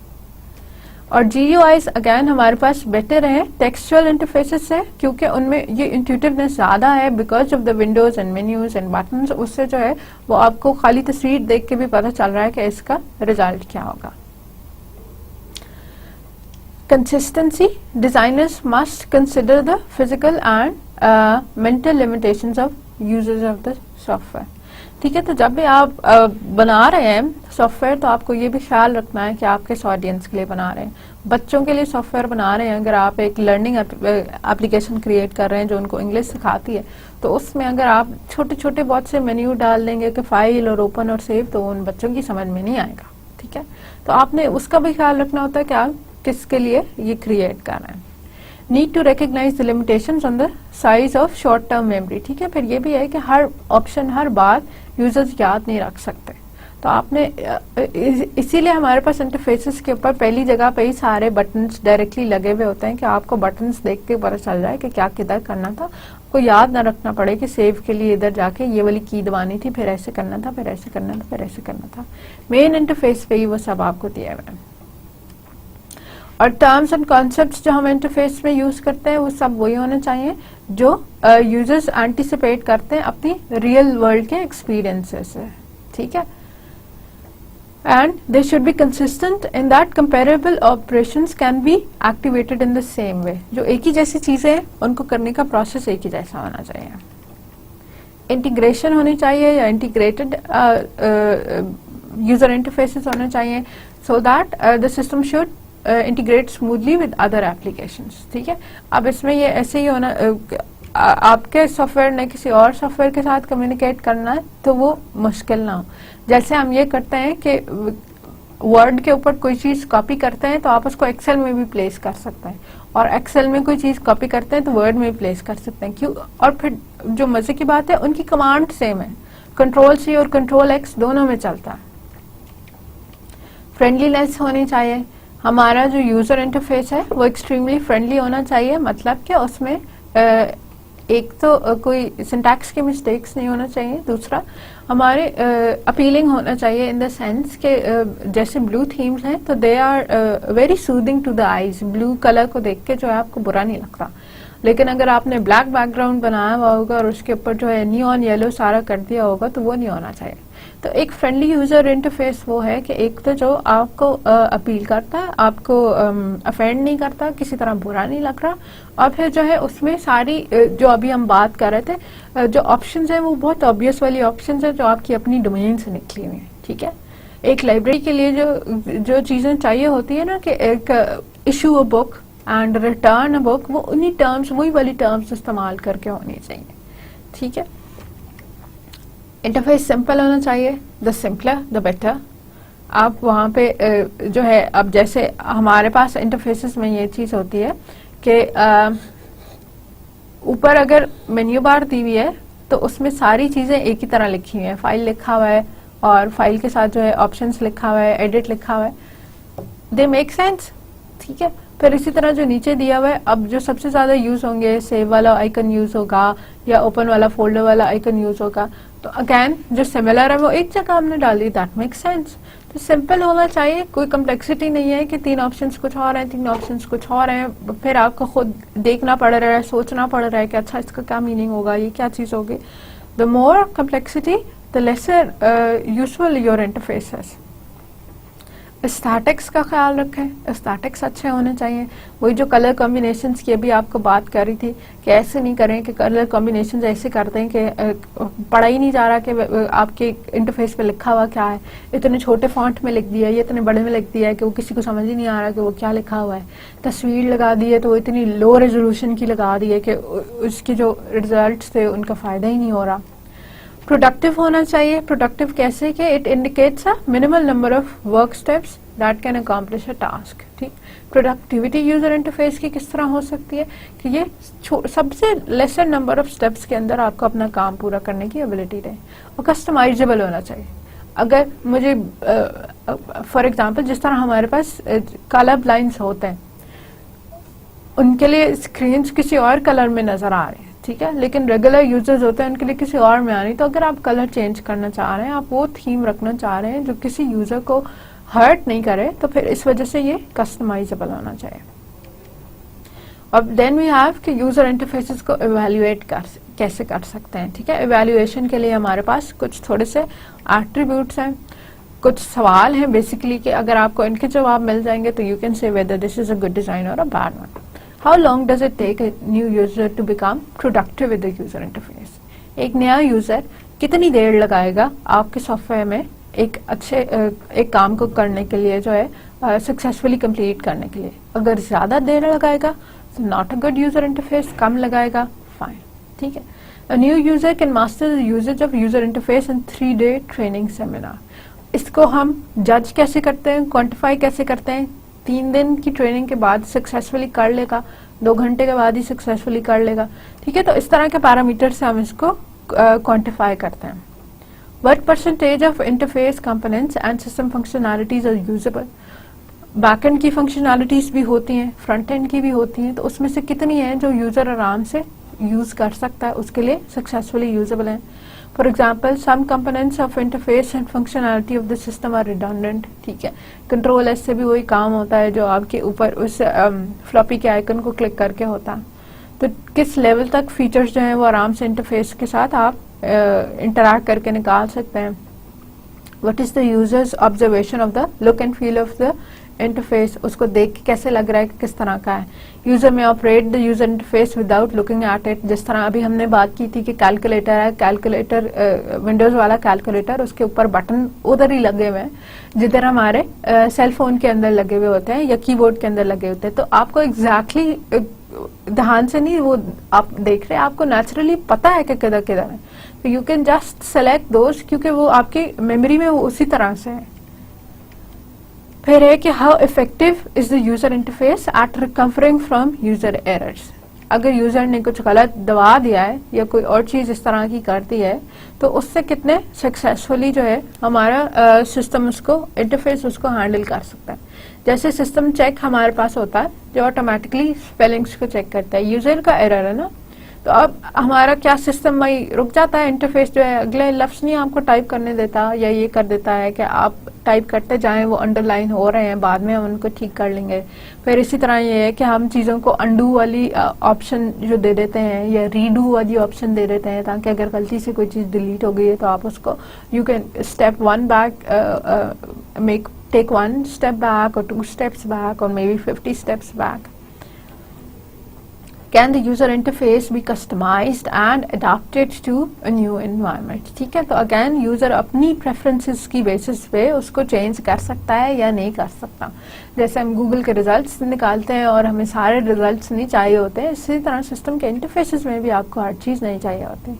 और GUIs अगेन हमारे पास बेटर है टेक्सचुअल इंटरफेसेस से, क्योंकि उनमें ये इंट्यूटिवनेस ज्यादा है because of the Windows and menus and buttons. उससे जो है वो आपको खाली तस्वीर देख के भी पता चल रहा है कि इसका रिजल्ट क्या होगा। Consistency, designers must consider the physical and mental limitations of users of the software. ठीक है। तो जब भी आप बना रहे हैं सॉफ्टवेयर, तो आपको ये भी ख्याल रखना है कि आप किस ऑडियंस के लिए बना रहे हैं। बच्चों के लिए सॉफ्टवेयर बना रहे हैं, अगर आप एक लर्निंग एप्लीकेशन क्रिएट कर रहे हैं जो उनको इंग्लिश सिखाती है, तो उसमें अगर आप छोटे छोटे बहुत से मेन्यू डाल देंगे कि फाइल और ओपन और सेव, तो उन बच्चों की समझ में नहीं आएगा। ठीक है, तो आपने उसका भी ख्याल रखना होता है कि आप किसके लिए ये क्रिएट कर रहे हैं। Need to recognise the limitations on the size of short term memory. ठीक है, फिर ये भी है कि हर ऑप्शन हर बार यूजर्स याद नहीं रख सकते, तो आपने इसीलिए हमारे पास इंटरफेसेस के ऊपर पहली जगह पे ही सारे बटन्स डायरेक्टली लगे हुए होते हैं कि आपको बटन्स देख के पता चल जाए कि क्या किधर करना था, आपको याद ना रखना पड़े कि सेव के लिए इधर जाके ये वाली की दबानी थी, फिर ऐसे करना था, फिर ऐसे करना था, फिर ऐसे करना था। मेन इंटरफेस पे ही वो सब आपको दिया हुआ है। और टर्म्स एंड कॉन्सेप्ट्स जो हम इंटरफेस में यूज करते हैं वो सब वही होने चाहिए जो यूजर्स एंटिसिपेट करते हैं अपनी रियल वर्ल्ड के एक्सपीरियंसेस से। ठीक है, and they should be consistent in that comparable operations can be activated in the same way. जो एक ही जैसी चीजें हैं उनको करने का प्रोसेस एक ही जैसा होना चाहिए। इंटीग्रेशन होनी चाहिए या इंटीग्रेटेड यूजर इंटरफेसेस होने चाहिए so that the system should integrate smoothly with other applications. ठीक है, अब इसमें ये ऐसे ही होना, आपके सॉफ्टवेयर ने किसी और सॉफ्टवेयर के साथ कम्युनिकेट करना है तो वो मुश्किल ना हो। जैसे हम ये करते हैं कि वर्ड के ऊपर कोई चीज कॉपी करते हैं तो आप उसको एक्सेल में भी प्लेस कर सकते हैं, और एक्सेल में कोई चीज कॉपी करते हैं तो वर्ड में भी प्लेस कर सकते हैं। क्यों? और फिर जो मजे की बात है उनकी कमांड सेम है, Ctrl+C और Ctrl+X दोनों में चलता है। फ्रेंडलीनेस होनी चाहिए, हमारा जो यूजर इंटरफेस है वो एक्सट्रीमली फ्रेंडली होना चाहिए, मतलब कि उसमें एक तो कोई सिंटैक्स के मिस्टेक्स नहीं होना चाहिए, दूसरा हमारे अपीलिंग होना चाहिए इन द सेंस के जैसे ब्लू थीम्स हैं तो they are very soothing to the eyes. Blue colour को देख के जो है आपको बुरा नहीं लगता, लेकिन अगर आपने ब्लैक बैकग्राउंड बनाया हुआ होगा और उसके ऊपर जो है नियॉन येलो सारा कर दिया होगा तो वो नहीं होना चाहिए। तो एक फ्रेंडली यूजर इंटरफेस वो है कि एक तो जो आपको अपील करता है, आपको अफेंड नहीं करता, किसी तरह बुरा नहीं लग रहा, और फिर जो है उसमें सारी जो अभी हम बात कर रहे थे जो ऑप्शंस हैं वो बहुत ऑब्वियस वाली ऑप्शंस हैं जो आपकी अपनी डोमेन से निकली हुई है। ठीक है, एक लाइब्रेरी के लिए जो चीजें चाहिए होती है ना कि एक issue a book and return a book, वो उन्हीं टर्म्स वही वाली टर्म्स इस्तेमाल करके होनी चाहिए। ठीक है, इंटरफेस सिंपल होना चाहिए, द सिंपलर द बेटर। आप वहाँ पे जो है, अब जैसे हमारे पास इंटरफेसेस में ये चीज होती है कि ऊपर अगर मेन्यू बार दी हुई है तो उसमें सारी चीजें एक ही तरह लिखी हुई है, फाइल लिखा हुआ है और फाइल के साथ जो है ऑप्शंस लिखा हुआ है, एडिट लिखा हुआ है, दे मेक सेंस। ठीक है, फिर इसी तरह जो नीचे दिया हुआ है, अब जो सबसे ज्यादा यूज होंगे, सेव वाला आइकन यूज होगा या ओपन वाला फोल्डर वाला आइकन यूज होगा, तो अगेन जो सिमिलर है वो एक जगह हमने डाल दी, दैट मेक सेंस। तो सिंपल होना चाहिए, कोई कम्प्लेक्सिटी नहीं है कि 3 ऑप्शंस कुछ और हैं, 3 ऑप्शंस कुछ और हैं, फिर आपको खुद देखना पड़ रहा है, सोचना पड़ रहा है कि अच्छा इसका क्या मीनिंग होगा, ये क्या चीज होगी। The more complexity the lesser useful your interface है। स्टैटिक्स का ख्याल रखें, स्टैटिक्स अच्छे होने चाहिए। वही जो कलर कॉम्बिनेशंस की अभी आपको बात कर रही थी कि ऐसे नहीं करें कि कलर कॉम्बिनेशंस ऐसे करते हैं कि पढ़ा ही नहीं जा रहा कि आपके इंटरफेस पे लिखा हुआ क्या है, इतने छोटे फॉन्ट में लिख दिया, ये इतने बड़े में लिख दिया है कि वो किसी को समझ ही नहीं आ रहा कि वो क्या लिखा हुआ है। तस्वीर लगा दी है तो वो इतनी लो रेजोल्यूशन की लगा दी है कि उसके जो रिजल्ट थे उनका फायदा ही नहीं हो रहा। प्रोडक्टिव होना चाहिए, प्रोडक्टिव कैसे कि it indicates a minimal number of work steps that can accomplish a task. ठीक, प्रोडक्टिविटी यूजर इंटरफेस की किस तरह हो सकती है कि ये सबसे लेसर नंबर ऑफ स्टेप्स के अंदर आपको अपना काम पूरा करने की एबिलिटी रहे, और कस्टमाइजेबल होना चाहिए। अगर मुझे फॉर एग्जांपल जिस तरह हमारे पास कलर ब्लाइंड्स होते हैं, उनके लिए स्क्रीन किसी और कलर में नजर आ रहे हैं, ठीक है, लेकिन रेगुलर यूजर्स होते हैं उनके लिए किसी और में आ रही। तो अगर आप कलर चेंज करना चाह रहे हैं, आप वो थीम रखना चाह रहे हैं जो किसी यूजर को हर्ट नहीं करे, तो फिर इस वजह से ये कस्टमाइजेबल होना चाहिए। और देन वी हैव कि यूजर इंटरफेसेस को इवेल्युएट कैसे कर सकते हैं। ठीक है, इवेल्युएशन के लिए हमारे पास कुछ थोड़े से एट्रीब्यूट्स हैं, कुछ सवाल हैं बेसिकली कि अगर आपको इनके जवाब मिल जाएंगे तो you can say whether this is a good design और a bad one. How long does it take a new user to become productive with the user interface? एक नया यूजर कितनी देर लगाएगा आपके सॉफ्टवेयर में एक अच्छे एक काम को करने के लिए, जो है सक्सेसफुली कंप्लीट करने के लिए। अगर ज्यादा देर लगाएगा तो not a good user interface, कम लगाएगा फाइन, ठीक है। A new user can master the usage of user interface in 3-day training seminar. इसको हम जज कैसे करते हैं, क्वांटिफाई कैसे करते हैं? 3 दिन की ट्रेनिंग के बाद सक्सेसफुली कर लेगा, 2 घंटे के बाद ही सक्सेसफुली कर लेगा, ठीक है। तो इस तरह के पैरामीटर से हम इसको क्वांटिफाई करते हैं। What percentage of interface components and system functionalities are usable? Backend की फंक्शनैलिटीज भी होती हैं, फ्रंट एंड की भी होती हैं, तो उसमें से कितनी है जो यूजर आराम से यूज कर सकता है, उसके लिए सक्सेसफुली यूजेबल है। For example, some components of interface and functionality of the system are redundant, ठीक है। कंट्रोल एस से भी वही काम होता है जो आपके ऊपर उस फ्लॉपी के आइकन को क्लिक करके होता है। तो किस लेवल तक फीचर्स जो हैं वो आराम से इंटरफेस के साथ आप इंटरैक्ट करके निकाल सकते हैं। What is the users observation of the look and feel of the interface, उसको देख के कैसे लग रहा है कि किस तरह का है। यूजर में operate the user interface without looking at it, जिस तरह अभी हमने बात की थी कि कैलकुलेटर है, कैलकुलेटर विंडोज वाला कैलकुलेटर, उसके ऊपर बटन उधर ही लगे हुए हैं जिधर हमारे सेल फोन के अंदर लगे हुए होते हैं या कीबोर्ड के अंदर लगे होते हैं। तो आपको एग्जैक्टली ध्यान से नहीं वो आप देख रहे हैं, आपको नेचुरली पता है कि किधर किधर है, तो यू कैन जस्ट सेलेक्ट दोस्त, क्योंकि वो आपकी मेमोरी में वो उसी तरह से है। फिर है कि how effective is the user interface at recovering from user errors. अगर यूजर ने कुछ गलत दबा दिया है या कोई और चीज इस तरह की कर दी है, तो उससे कितने सक्सेसफुली जो है हमारा सिस्टम उसको इंटरफेस उसको हैंडल कर सकता है। जैसे सिस्टम चेक हमारे पास होता है जो ऑटोमेटिकली स्पेलिंग्स को चेक करता है, यूजर का एरर है ना, तो अब हमारा क्या सिस्टम वही रुक जाता है, इंटरफेस जो है अगले लफ्ज नहीं आपको टाइप करने देता या ये कर देता है कि आप टाइप करते जाएं, वो अंडरलाइन हो रहे हैं, बाद में हम उनको ठीक कर लेंगे। फिर इसी तरह ये है कि हम चीज़ों को अंडू वाली ऑप्शन जो दे देते हैं या रीडू वाली ऑप्शन दे देते हैं, ताकि अगर गलती से कोई चीज़ डिलीट हो गई है तो आप उसको you can step 1 back, take 1 step back or 2 steps back or maybe 50 steps back. Can the user interface be customized and adapted to a new environment? ठीक है, तो अगेन यूजर अपनी प्रेफरेंसेस की बेसिस पे उसको चेंज कर सकता है या नहीं कर सकता। जैसे हम गूगल के रिजल्ट्स निकालते हैं और हमें सारे रिजल्ट्स नहीं चाहिए होते हैं, इसी तरह सिस्टम के इंटरफेसेस में भी आपको हर चीज नहीं चाहिए होती,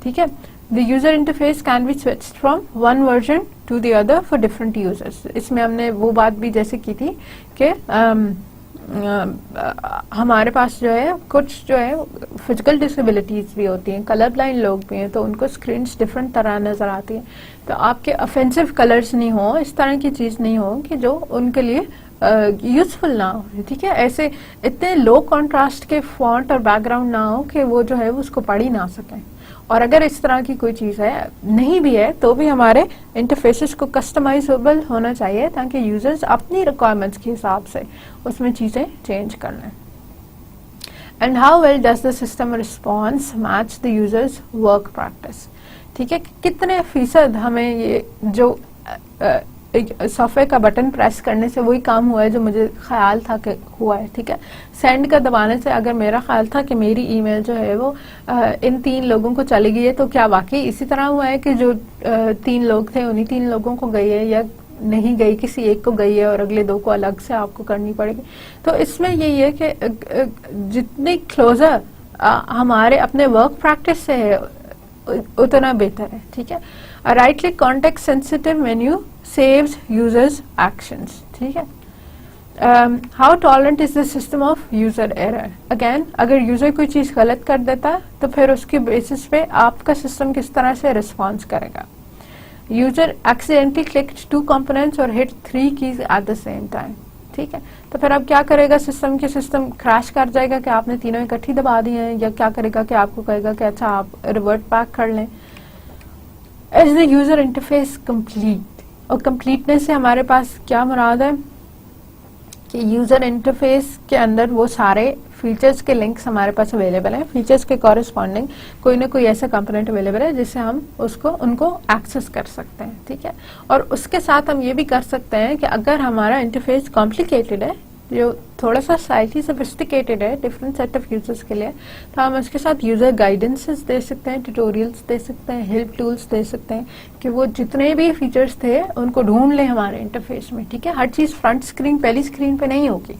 ठीक है। The user interface can be switched from one version to the other for different users. इसमें हमने वो बात भी जैसे की थी कि हमारे पास जो है कुछ जो है फिजिकल डिसेबिलिटीज भी होती हैं, कलर ब्लाइंड लोग भी हैं, तो उनको स्क्रीन्स डिफरेंट तरह नजर आती है। तो आपके ऑफेंसिव कलर्स नहीं हो, इस तरह की चीज नहीं हो कि जो उनके लिए यूजफुल ना हो, ठीक है। ऐसे इतने लो कॉन्ट्रास्ट के फॉन्ट और बैकग्राउंड ना हो कि वो जो है वो उसको पढ़ ही ना सकें। और अगर इस तरह की कोई चीज है नहीं भी है तो भी हमारे इंटरफेसेस को कस्टमाइजेबल होना चाहिए, ताकि यूजर्स अपनी रिक्वायरमेंट्स के हिसाब से उसमें चीजें चेंज कर लें। And how well does the system response match the users work practice, ठीक है। कितने फीसद हमें ये जो सॉफ्टवेयर का बटन प्रेस करने से वही काम हुआ है जो मुझे ख्याल था कि हुआ है, ठीक है। सेंड का दबाने से अगर मेरा ख्याल था कि मेरी ईमेल जो है वो इन 3 लोगों को चली गई है, तो क्या वाकई इसी तरह हुआ है कि जो 3 लोग थे उन्हीं 3 लोगों को गई है, या नहीं गई किसी एक को गई है और अगले 2 को अलग से आपको करनी पड़ेगी। तो इसमें यही है कि जितनी क्लोजर हमारे अपने वर्क प्रैक्टिस से है उतना बेहतर है, ठीक है। Right click context sensitive menu saves users actions, ठीक है। How tolerant is the system of user error? Again, अगर यूजर कोई चीज गलत कर देता है तो फिर उसके बेसिस पे आपका सिस्टम किस तरह से रिस्पॉन्स करेगा। यूजर accidentally clicked 2 components और hit 3 keys at the same time, ठीक है। तो फिर अब क्या करेगा सिस्टम क्रैश कर जाएगा कि आपने तीनों इकट्ठी दबा दी हैं, या क्या करेगा कि आपको कहेगा कि अच्छा आप रिवर्ट बैक कर लें। Is the user interface complete? और कंप्लीटनेस से हमारे पास क्या मुराद है कि यूजर इंटरफेस के अंदर वो सारे फीचर्स के लिंक्स हमारे पास अवेलेबल हैं, फीचर्स के कॉरेस्पॉन्डिंग कोई ना कोई ऐसा कंपोनेंट अवेलेबल है जिससे हम उनको एक्सेस कर सकते हैं, ठीक है। और उसके साथ हम ये भी कर सकते हैं कि अगर हमारा इंटरफेस कॉम्प्लिकेटेड है, जो थोड़ा सा स्लाइटली सोफिस्टिकेटेड है डिफरेंट सेट ऑफ यूजर्स के लिए, तो हम उसके साथ यूजर गाइडेंसेस दे सकते हैं, ट्यूटोरियल्स दे सकते हैं, हेल्प टूल्स दे सकते हैं कि वो जितने भी फीचर्स थे उनको ढूंढ लें हमारे इंटरफेस में। ठीक है, हर चीज फ्रंट स्क्रीन पहली स्क्रीन पे नहीं होगी,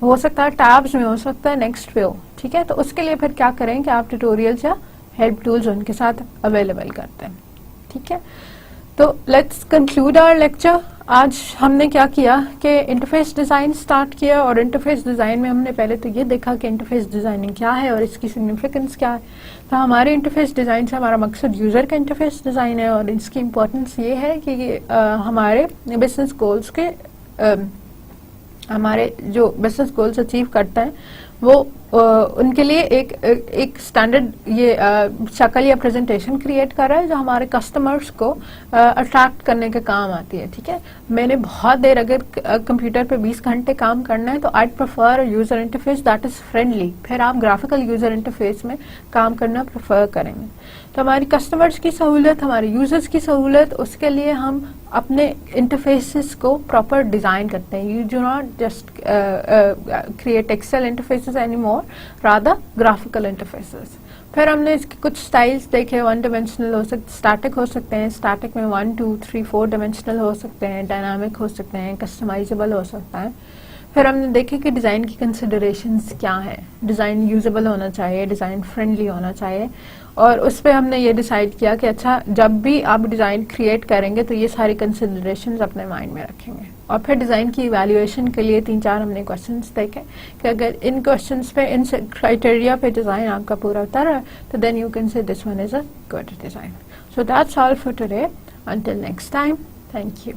हो सकता है टैब्स में, हो सकता है नेक्स्ट पे हो। ठीक है, तो उसके लिए फिर क्या करें कि आप ट्यूटोरियल्स या हेल्प टूल्स उनके साथ अवेलेबल करते हैं। ठीक है, तो लेट्स कंक्लूड आवर लेक्चर। आज हमने क्या किया कि इंटरफेस डिजाइन स्टार्ट किया, और इंटरफेस डिजाइन में हमने पहले तो ये देखा कि इंटरफेस डिजाइनिंग क्या है और इसकी सिग्निफिकेंस क्या है। तो हमारे इंटरफेस डिजाइन से हमारा मकसद यूजर का इंटरफेस डिजाइन है, और इसकी इम्पोर्टेंस ये है कि हमारे बिजनेस गोल्स के हमारे जो बिजनेस गोल्स अचीव करते हैं वो उनके लिए एक स्टैंडर्ड ये शक्ल या प्रेजेंटेशन क्रिएट कर रहा है जो हमारे कस्टमर्स को अट्रैक्ट करने के काम आती है। ठीक है, मैंने बहुत देर अगर कंप्यूटर पे 20 घंटे काम करना है तो I prefer user interface that is friendly, फिर आप ग्राफिकल यूजर इंटरफेस में काम करना प्रेफर करेंगे। तो हमारी कस्टमर्स की सहूलत, हमारे यूजर्स की सहूलत, उसके लिए हम अपने इंटरफेसेस को प्रॉपर डिजाइन करते हैं। You do not just create excel interfaces anymore, rather graphical interfaces. फिर हमने इसके कुछ स्टाइल्स देखे, 1 डायमेंशनल हो सकते, स्टैटिक हो सकते हैं, स्टैटिक में 1 2 3 4 डायमेंशनल हो सकते हैं, डायनामिक हो सकते हैं, कस्टमाइजेबल हो सकता है। फिर हमने देखे कि डिज़ाइन की कंसिडरेशंस क्या है, डिज़ाइन यूजेबल होना चाहिए, डिज़ाइन फ्रेंडली होना चाहिए, और उस पर हमने ये डिसाइड किया कि अच्छा जब भी आप डिज़ाइन क्रिएट करेंगे तो ये सारी कंसिडरेशंस अपने माइंड में रखेंगे। और फिर डिज़ाइन की इवैल्यूएशन के लिए 3-4 हमने क्वेश्चंस देखे कि अगर इन क्वेश्चंस पे, इन क्राइटेरिया पे डिज़ाइन आपका पूरा उतर है तो then you can say this one is a good design. So that's all for today, until next time, thank you.